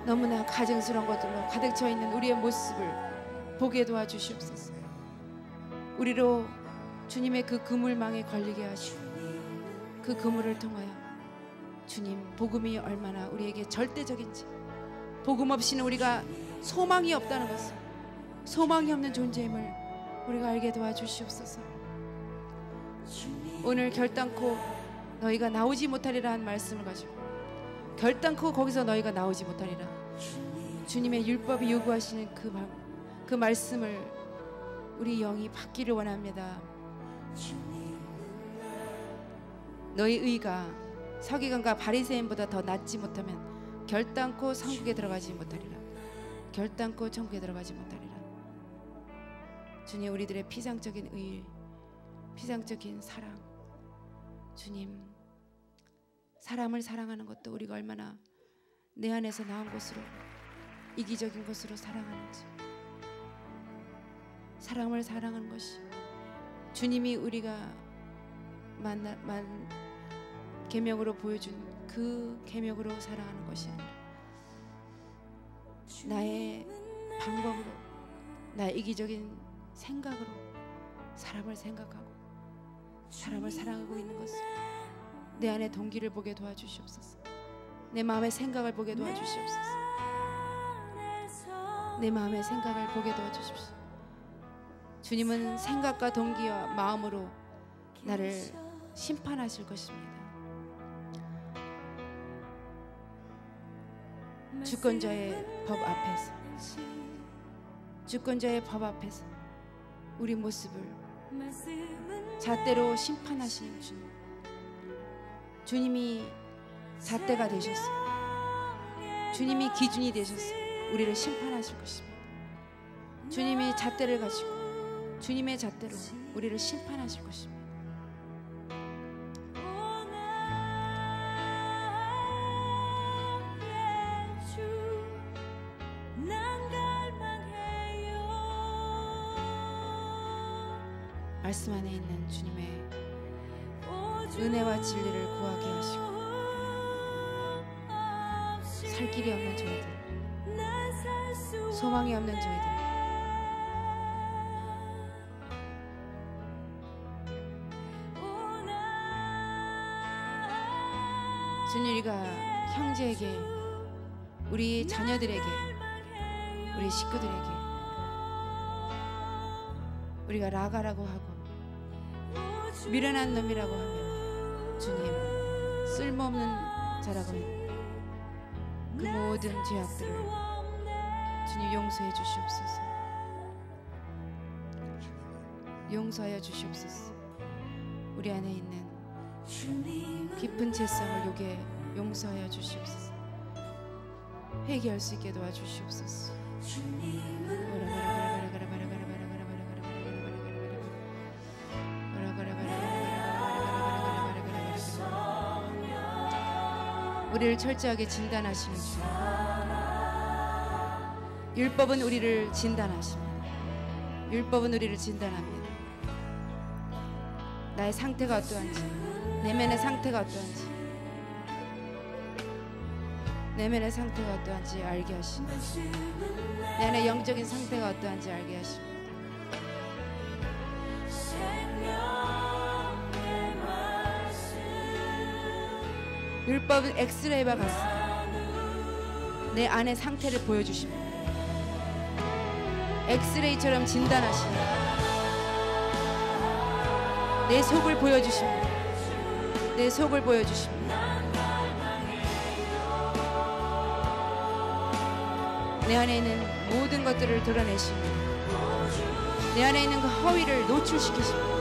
너무나 가증스러운 것들로 가득 차 있는 우리의 모습을 보게 도와주시옵소서. 우리로 주님의 그 그물망에 걸리게 하시고 그 그물을 통하여 주님 복음이 얼마나 우리에게 절대적인지, 복음 없이는 우리가 소망이 없다는 것을, 소망이 없는 존재임을 우리가 알게 도와주시옵소서. 오늘 결단코 너희가 나오지 못하리라 한 말씀을 가지고 결단코 거기서 너희가 나오지 못하리라, 주님의 율법이 요구하시는 그 말씀을 우리 영이 받기를 원합니다. 너희 의가 서기관과 바리새인보다 더 낫지 못하면 결단코 천국에 들어가지 못하리라. 결단코 천국에 들어가지 못하리라. 주님, 우리들의 피상적인 의, 피상적인 사랑, 주님, 사람을 사랑하는 것도 우리가 얼마나 내 안에서 나온 것으로, 이기적인 것으로 사랑하는지, 사람을 사랑하는 것이 주님이 우리가 계명으로 보여준 그 계명으로 사랑하는 것이 아니라 나의 방법으로, 나의 이기적인 생각으로 사람을 생각하고 사람을 사랑하고 있는 것을 내 안의 동기를 보게 도와주시옵소서. 내 마음의 생각을 보게 도와주시옵소서. 내 마음의 생각을 보게 도와주십시오. 주님은 생각과 동기와 마음으로 나를 심판하실 것입니다. 주권자의 법 앞에서, 주권자의 법 앞에서 우리 모습을 잣대로 심판하시는 주님, 주님이 잣대가 되셨어요. 주님이 기준이 되셨어요. 우리를 심판하실 것입니다. 주님이 잣대를 가지고 주님의 잣대로 우리를 심판하실 것입니다. 말씀 안에 있는 주님의 은혜와 진리를 구하게 하시고 살 길이 없는 저희들, 소망이 없는 저희들, 주님, 우리가 형제에게, 우리 자녀들에게, 우리 식구들에게 우리가 라가라고 하고 미련한 놈이라고 하면 주님, 쓸모없는 자라고 그 모든 죄악들을 주님 용서해 주시옵소서. 용서하여 주시옵소서. 우리 안에 있는 깊은 죄성을 요게 용서하여 주시옵소서. 회개할 수 있게 도와주시옵소서. 우리를 철저하게 진단하시는 주. 율법은 우리를 진단하십니다. 율법은 우리를 진단합니다. 나의 상태가 어떠한지, 내면의 상태가 어떠한지, 내면의 상태가 어떠한지 알게 하십니다. 내 안의 영적인 상태가 어떠한지 알게 하십니다. 율법은 엑스레이와 같습니다. 내 안의 상태를 보여주십니다. 엑스레이처럼 진단하십니다. 내 속을 보여주십니다. 내 속을 보여주십니다. 내 안에 있는 모든 것들을 드러내십니다. 내 안에 있는 그 허위를 노출시키십니다.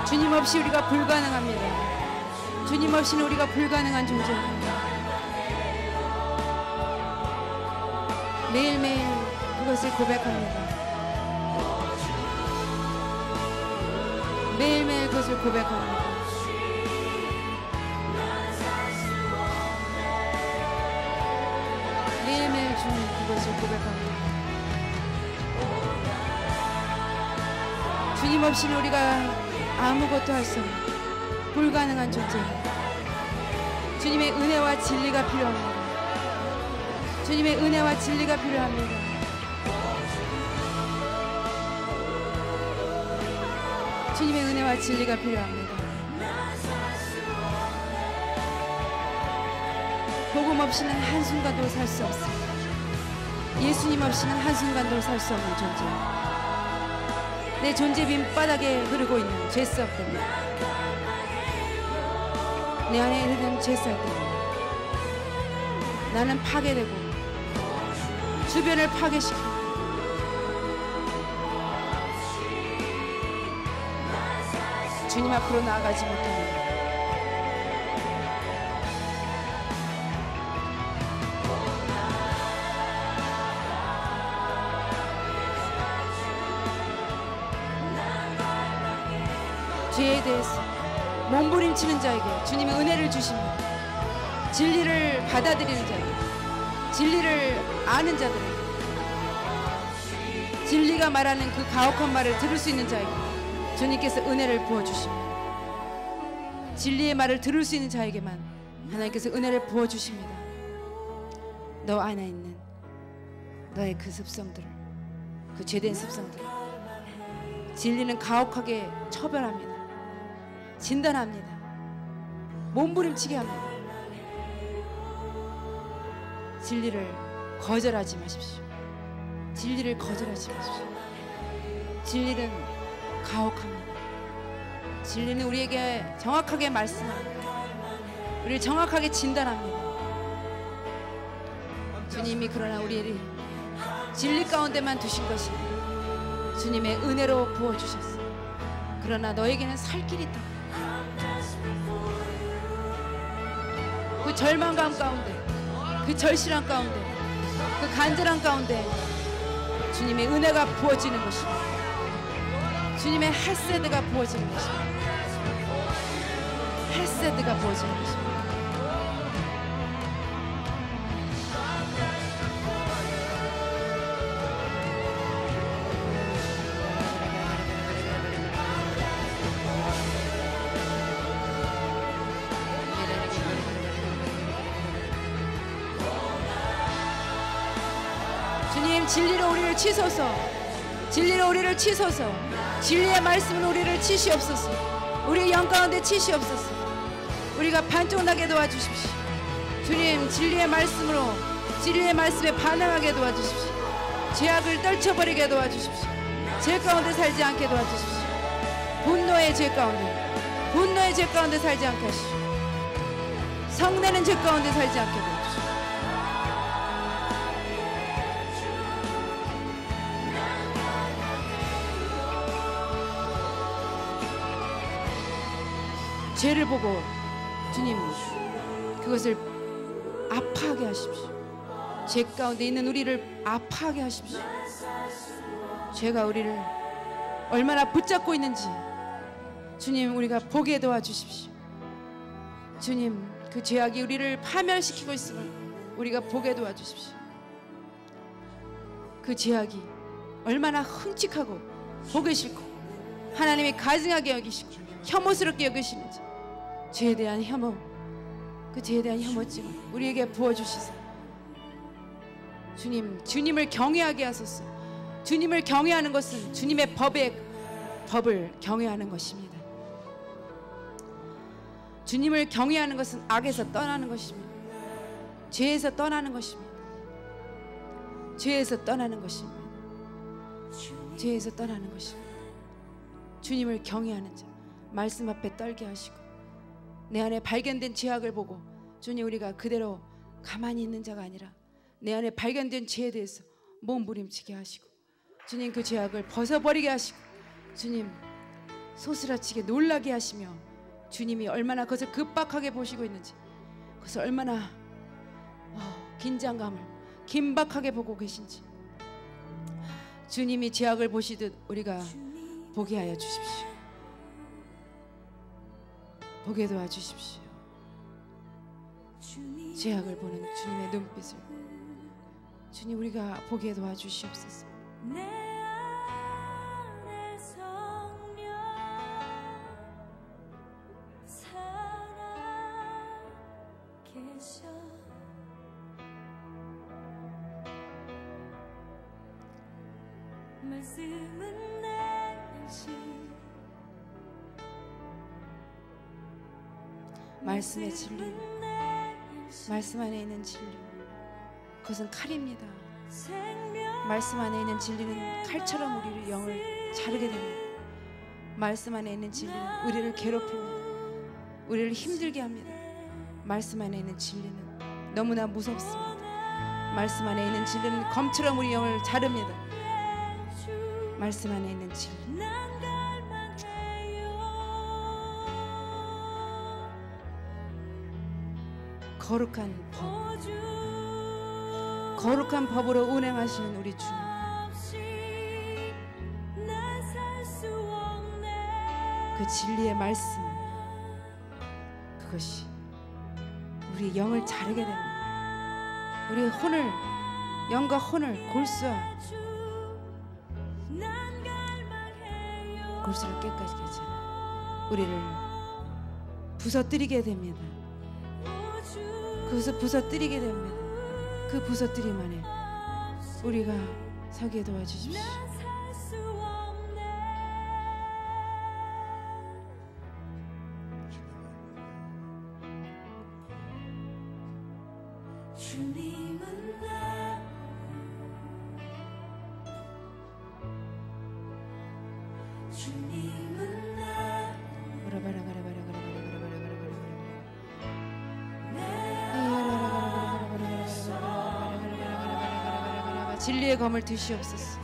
주님 없이 우리가 불가능합니다. 주님 없이는 우리가 불가능한 존재입니다. 매일매일 그것을 고백합니다. 매일매일 그것을 고백합니다. 매일매일 주님 그것을 고백합니다. 주님 없이는 우리가 아무것도 할 수 없는 불가능한 존재입니다. 주님의 은혜와 진리가 필요합니다. 주님의 은혜와 진리가 필요합니다. 주님의 은혜와 진리가 필요합니다. 복음 없이는 한순간도 살 수 없습니다. 예수님 없이는 한순간도 살 수 없는 존재입니다. 내 존재 밑바닥에 흐르고 있는 죄성 때문에, 내 안에 흐르는 죄성 때문에 나는 파괴되고 주변을 파괴시키고 주님 앞으로 나아가지 못합니다. 죄에 대해서 몸부림치는 자에게 주님의 은혜를 주십니다. 진리를 받아들이는 자에게, 진리를 아는 자들에게, 진리가 말하는 그 가혹한 말을 들을 수 있는 자에게 주님께서 은혜를 부어주십니다. 진리의 말을 들을 수 있는 자에게만 하나님께서 은혜를 부어주십니다. 너 안에 있는 너의 그 습성들을, 그 죄된 습성들을 진리는 가혹하게 처벌합니다. 진단합니다. 몸부림치게 합니다. 진리를 거절하지 마십시오. 진리를 거절하지 마십시오. 진리는 가혹합니다. 진리는 우리에게 정확하게 말씀합니다. 우리를 정확하게 진단합니다. 주님이 그러나 우리를 진리 가운데만 두신 것이 주님의 은혜로 부어주셨어요. 그러나 너에게는 살 길이 있다. 그 절망감 가운데, 그 절실함 가운데 그 간절한 가운데 주님의 은혜가 부어지는 것입니다. 주님의 헤세드가 부어지는 것입니다. 헤세드가 부어지는 것입니다. 주님, 진리로 우리를 치소서. 진리로 우리를 치소서. 진리의 말씀은 우리를 치시옵소서. 우리 영 가운데 치시옵소서. 우리가 반쪽나게 도와주십시오. 주님, 진리의 말씀으로, 진리의 말씀에 반응하게 도와주십시오. 죄악을 떨쳐버리게 도와주십시오. 죄 가운데 살지 않게 도와주십시오. 분노의 죄 가운데, 분노의 죄 가운데 살지 않게 하시오. 성내는 죄 가운데 살지 않게 도와주십시오. 죄를 보고 주님 그것을 아파하게 하십시오. 죄 가운데 있는 우리를 아파하게 하십시오. 죄가 우리를 얼마나 붙잡고 있는지 주님 우리가 보게 도와주십시오. 주님, 그 죄악이 우리를 파멸시키고 있음을 우리가 보게 도와주십시오. 그 죄악이 얼마나 흠칙하고 보기 싫고 하나님이 가증하게 여기시고 혐오스럽게 여기시는지 죄에 대한 혐오, 그 죄에 대한 혐오증을 우리에게 부어주시사 주님, 주님을 경외하게 하소서. 주님을 경외하는 것은 주님의 법을 경외하는 것입니다. 주님을 경외하는 것은 악에서 떠나는 것입니다. 죄에서 떠나는 것입니다. 죄에서 떠나는 것입니다. 죄에서 떠나는 것입니다. 주님을 경외하는 자, 말씀 앞에 떨게 하시고 내 안에 발견된 죄악을 보고 주님 우리가 그대로 가만히 있는 자가 아니라 내 안에 발견된 죄에 대해서 몸부림치게 하시고 주님 그 죄악을 벗어버리게 하시고 주님 소스라치게 놀라게 하시며 주님이 얼마나 그것을 급박하게 보시고 있는지 그것을 얼마나 긴장감을 긴박하게 보고 계신지 주님이 죄악을 보시듯 우리가 보게 하여 주십시오. 보게 도와주십시오. 죄악을 보는 주님의 눈빛을 주님 우리가 보게 도와주시옵소서. 내 안에 성령 살아계셔 말씀은 내 양식 말씀의 진리, 말씀 안에 있는 진리 그것은 칼입니다. 말씀 안에 있는 진리는 칼처럼 우리를 영을 자르게 됩니다. 말씀 안에 있는 진리는 우리를 괴롭힙니다. 우리를 힘들게 합니다. 말씀 안에 있는 진리는 너무나 무섭습니다. 말씀 안에 있는 진리는 검처럼 우리 영을 자릅니다. 말씀 안에 있는 진리 거룩한 법, 거룩한 법으로 운행하시는 우리 주님 그 진리의 말씀 그것이 우리 영을 자르게 됩니다. 우리의 혼을 영과 혼을 골수와 골수를 깨끗하게 하잖아. 우리를 부서뜨리게 됩니다. 그것을 부서뜨리게 됩니다. 그 부서뜨림 안에 우리가 서게 도와주십시오. 주님은 나 주님은 나 진리의 검을 드시옵소서.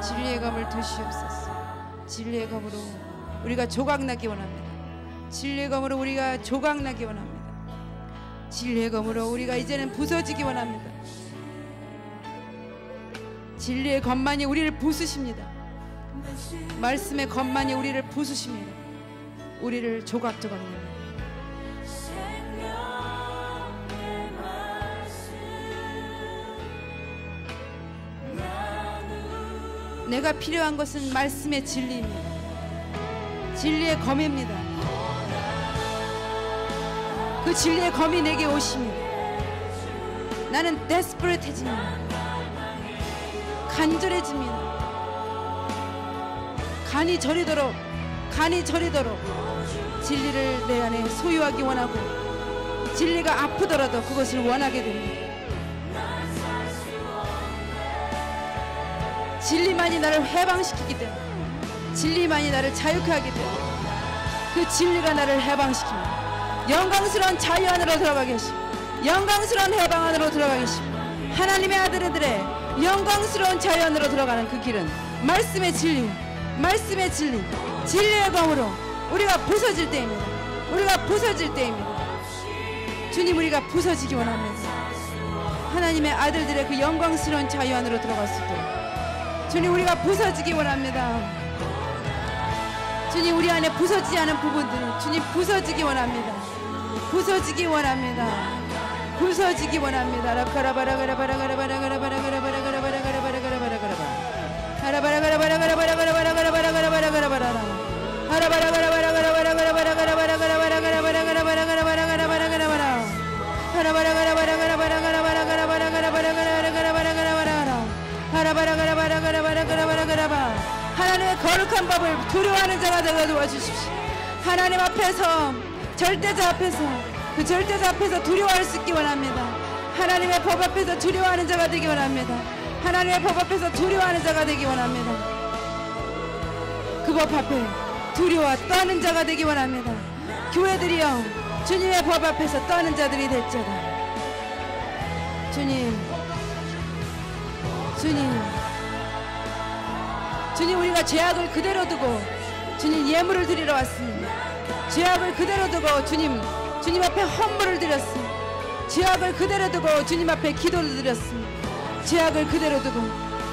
진리의 검을 드시옵소서. 진리의 검으로 우리가 조각나기 원합니다. 진리의 검으로 우리가 조각나기 원합니다. 진리의 검으로 우리가 이제는 부서지기 원합니다. 진리의 검만이 우리를 부수십니다. 말씀의 검만이 우리를 부수십니다. 우리를 조각조각 냅니다. 내가 필요한 것은 말씀의 진리입니다. 진리의 검입니다. 그 진리의 검이 내게 오시면 나는 데스퍼레트해집니다. 간절해집니다. 간이 저리도록 진리를 내 안에 소유하기 원하고, 진리가 아프더라도 그것을 원하게 됩니다. 진리만이 나를 해방시키기 때문에, 진리만이 나를 자유케 하기 때문에 그 진리가 나를 해방시킵니다. 영광스러운 자유 안으로 들어가게 하시고, 영광스러운 해방 안으로 들어가게 하시고, 하나님의 아들들의 영광스러운 자유 안으로 들어가는 그 길은 말씀의 진리, 말씀의 진리, 진리의 검으로 우리가 부서질 때입니다. 우리가 부서질 때입니다. 주님, 우리가 부서지기 원합니다. 하나님의 아들들의 그 영광스러운 자유 안으로 들어갈 수 있도록 주님, 우리가 부서지기 원합니다. 주님, 우리 안에 부서지지 않은 부분들은 주님 부서지기 원합니다. 부서지기 원합니다. 부서지기 원합니다. 하나님의 거룩한 법을 두려워하는 자가 되게 도와주십시오. 하나님 앞에서, 절대자 앞에서, 그 절대자 앞에서 두려워할 수 있기 원합니다. 하나님의 법 앞에서 두려워하는 자가 되기 원합니다. 하나님의 법 앞에서 두려워하는 자가 되기 원합니다. 그 법 앞에 두려워 떠는 자가 되기 원합니다. 교회들이여, 주님의 법 앞에서 떠는 자들이 될지어다. 주님, 우리가 죄악을 그대로 두고 주님 예물을 드리러 왔습니다. 죄악을 그대로 두고 주님 앞에 헌물을 드렸습니다. 죄악을 그대로 두고 주님 앞에 기도를 드렸습니다. 죄악을 그대로 두고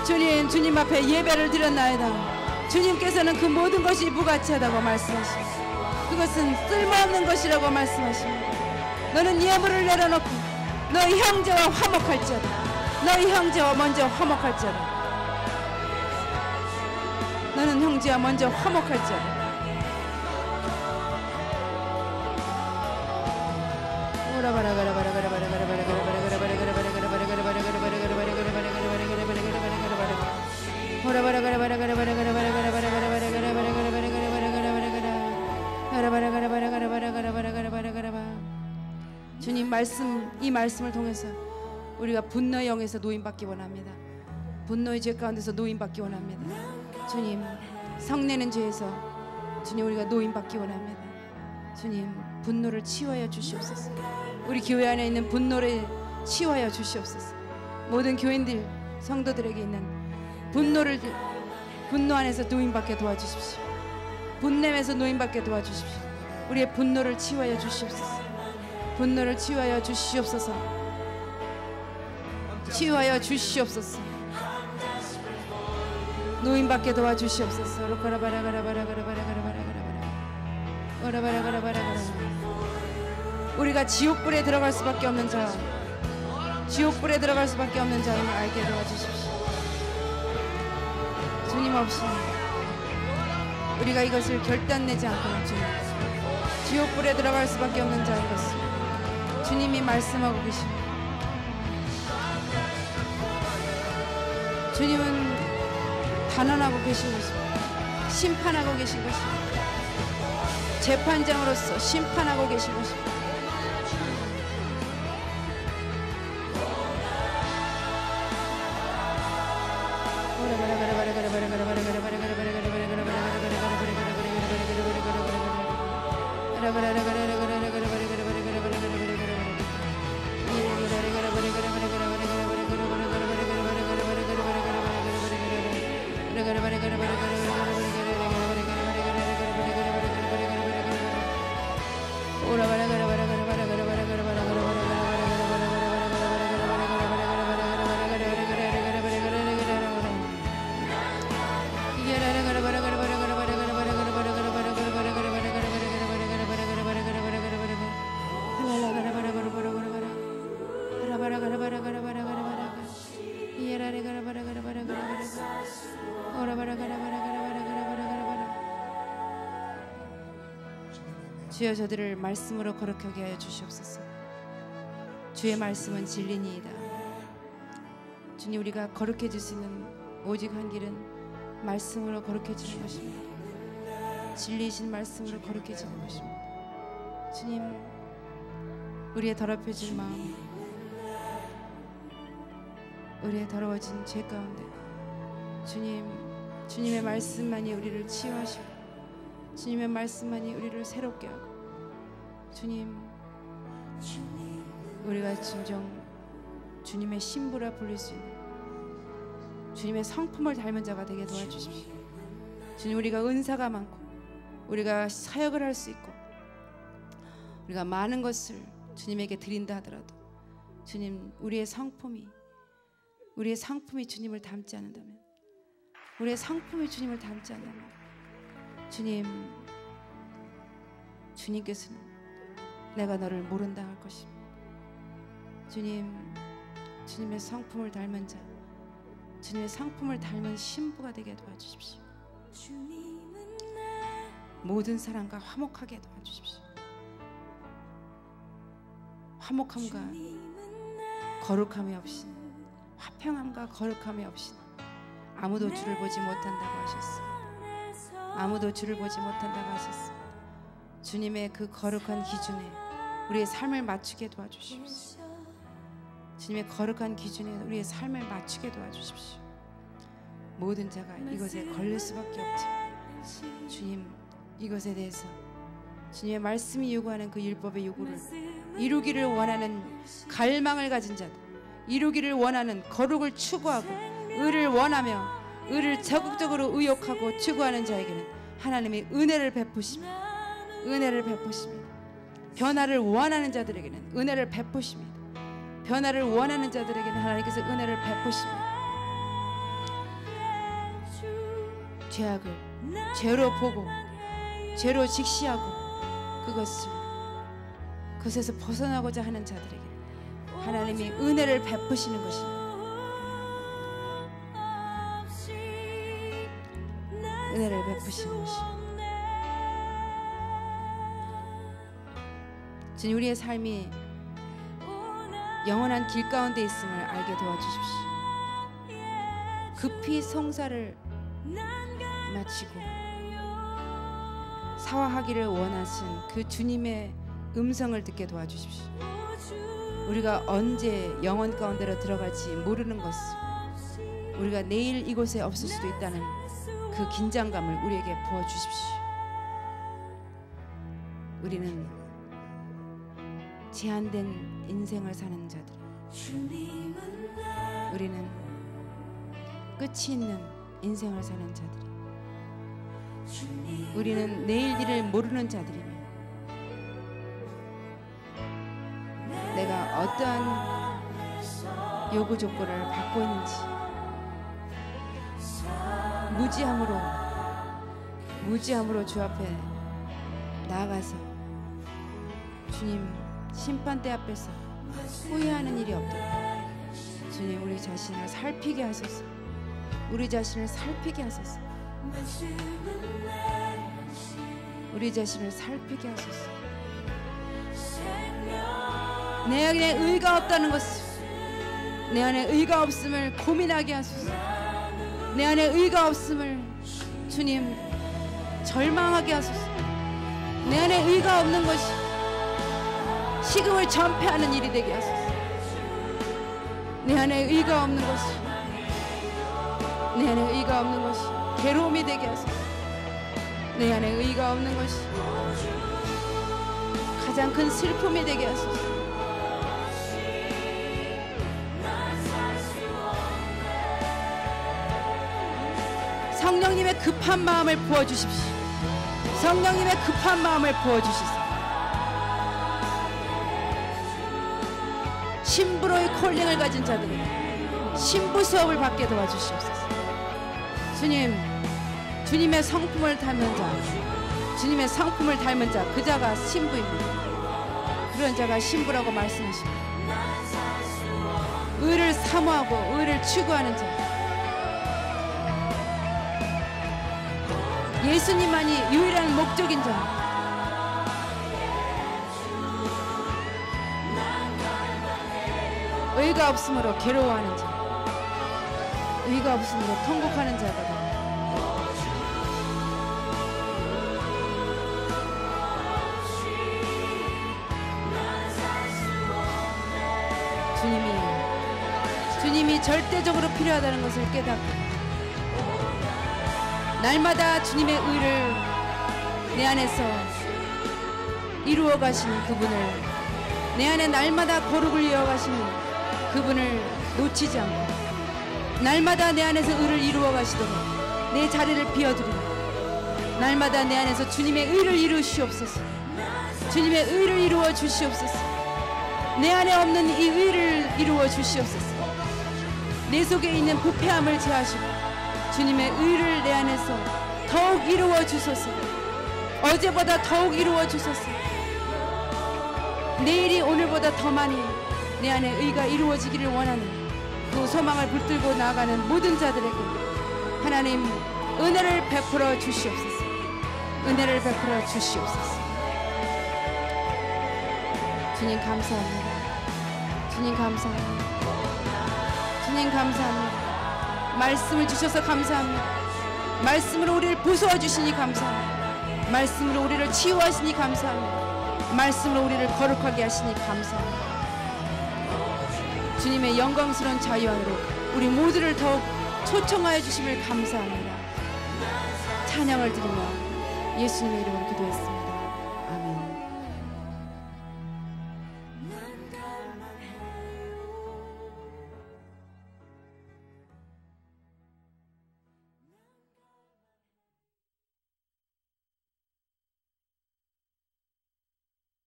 주님 앞에 예배를 드렸나이다. 주님께서는 그 모든 것이 무가치하다고 말씀하십니다. 그것은 쓸모없는 것이라고 말씀하십니다. 너는 예물을 내려놓고 너희 형제와 화목할지어다. 너희 형제와 먼저 화목할지어다. 너는 형제와 먼저 화목할지어다. 주님, 이 말씀을 통해서 우리가 분노의 영에서 노임받기 원합니다. 분노의 죄 가운데서 노임받기 원합니다. 주님, 성내는 죄에서 주님 우리가 노임받기 원합니다. 주님, 분노를 치유하여 주시옵소서. 우리 교회 안에 있는 분노를 치유하여 주시옵소서. 모든 교인들, 성도들에게 있는 분노 안에서 노임받게 도와주십시오. 분냄에서 노임받게 도와주십시오. 우리의 분노를 치유하여 주시옵소서. 분노를 치유하여 주시옵소서. 치유하여 주시옵소서. 노임받게 도와주시옵소서. 우리가 지옥불에 들어갈 수밖에 없는 자, 지옥불에 들어갈 수밖에 없는 자임을 알게 도와주십시오. 주님 없이 우리가 이것을 결단내지 않고는 주님, 지옥불에 들어갈 수밖에 없는 자인 것을 주님이 말씀하고 계십니다. 주님은 단언하고 계신 것입니다. 심판하고 계신 것입니다. 재판장으로서 심판하고 계신 것입니다. 주여 저들을 말씀으로 거룩하게 하여 주시옵소서. 주의 말씀은 진리니이다. 주님, 우리가 거룩해질 수 있는 오직 한 길은 말씀으로 거룩해지는 것입니다. 진리이신 말씀으로 거룩해지는 것입니다. 주님, 우리의 더럽혀진 마음, 우리의 더러워진 죄 가운데 주님, 주님의 말씀만이 우리를 치유하시고 주님의 말씀만이 우리를 새롭게 하고 주님, 우리가 진정 주님의 신부라 부를 수 있는 주님의 성품을 닮은 자가 되게 도와주십시오. 주님, 우리가 은사가 많고 우리가 사역을 할 수 있고 우리가 많은 것을 주님에게 드린다 하더라도 주님, 우리의 상품이 주님을 닮지 않는다면, 우리의 상품이 주님을 닮지 않는다면 주님, 주님께서는 내가 너를 모른다 할 것입니다. 주님, 주님의 성품을 닮은 자, 주님의 상품을 닮은 신부가 되게 도와주십시오. 모든 사람과 화목하게 도와주십시오. 화목함과 거룩함이 없이는, 화평함과 거룩함이 없이는 아무도 주를 보지 못한다고 하셨습니다. 아무도 주를 보지 못한다고 하셨습니다. 주님의 그 거룩한 기준에 우리의 삶을 맞추게 도와주십시오. 주님의 거룩한 기준에 우리의 삶을 맞추게 도와주십시오. 모든 자가 이것에 걸릴 수밖에 없지만 주님, 이것에 대해서 주님의 말씀이 요구하는 그 율법의 요구를 이루기를 원하는 갈망을 가진 자들, 이루기를 원하는 거룩을 추구하고 의를 원하며 의를 적극적으로 의욕하고 추구하는 자에게는 하나님이 은혜를 베푸십니다. 은혜를 베푸십니다. 변화를 원하는 자들에게는 은혜를 베푸십니다. 변화를 원하는 자들에게는 하나님께서 은혜를 베푸십니다. 죄악을 죄로 보고 죄로 직시하고 그것에서 벗어나고자 하는 자들에게 하나님이 은혜를 베푸시는 것입니다. 은혜를 베푸시는 것입니다. 주님, 우리의 삶이 영원한 길 가운데 있음을 알게 도와주십시오. 급히 성사를 마치고 사화하기를 원하신 그 주님의 음성을 듣게 도와주십시오. 우리가 언제 영원 가운데로 들어갈지 모르는 것을, 우리가 내일 이곳에 없을 수도 있다는 그 긴장감을 우리에게 부어주십시오. 우리는 제한된 인생을 사는 자들, 우리는 끝이 있는 인생을 사는 자들, 우리는 내일 일을 모르는 자들이며 내가 어떠한 요구 조건을 받고 있는지 무지함으로 주 앞에 나아가서 주님 심판대 앞에서 후회하는 일이 없도록 주님, 우리 자신을 살피게 하소서. 우리 자신을 살피게 하소서. 우리 자신을 살피게 하소서. 내 안에 의가 없다는 것을, 내 안에 의가 없음을 고민하게 하소서. 내 안에 의가 없음을 주님 절망하게 하소서. 내 안에 의가 없는 것이 식음을 전폐하는 일이 되게 하소서. 내 안에 의가 없는 것이, 내 안에 의가 없는 것이 괴로움이 되게 하소서. 내 안에 의가 없는 것이 가장 큰 슬픔이 되게 하소서. 성령님의 급한 마음을 부어주십시오. 성령님의 급한 마음을 부어주시소. 신부로의 콜링을 가진 자들은 신부 수업을 받게 도와주시옵소서. 주님, 주님의 성품을 닮은 자, 주님의 성품을 닮은 자, 그 자가 신부입니다. 그런 자가 신부라고 말씀하십니다. 의를 사모하고 의를 추구하는 자, 예수님만이 유일한 목적인 자, 의가 없으므로 괴로워하는 자, 의가 없으므로 통곡하는 자거든. 주님이 절대적으로 필요하다는 것을 깨닫고 날마다 주님의 의를 내 안에서 이루어 가시는 그분을, 내 안에 날마다 거룩을 이어가시는 그분을 놓치지 않고 날마다 내 안에서 의를 이루어 가시도록 내 자리를 비워드리고 날마다 내 안에서 주님의 의를 이루시옵소서. 주님의 의를 이루어 주시옵소서. 내 안에 없는 이 의를 이루어 주시옵소서. 내 속에 있는 부패함을 제하시고 주님의 의를 내 안에서 더욱 이루어 주소서. 어제보다 더욱 이루어 주소서. 내일이 오늘보다 더 많이 내 안에 의가 이루어지기를 원하는 그 소망을 붙들고 나아가는 모든 자들에게 하나님 은혜를 베풀어 주시옵소서. 은혜를 베풀어 주시옵소서. 주님 감사합니다. 주님 감사합니다. 주님 감사합니다. 말씀을 주셔서 감사합니다. 말씀으로 우리를 부수어 주시니 감사합니다. 말씀으로 우리를 치유하시니 감사합니다. 말씀으로 우리를 거룩하게 하시니 감사합니다. 주님의 영광스러운 자유 안으로 우리 모두를 더욱 초청하여 주심을 감사합니다. 찬양을 드리며 예수님의 이름으로 기도했습니다.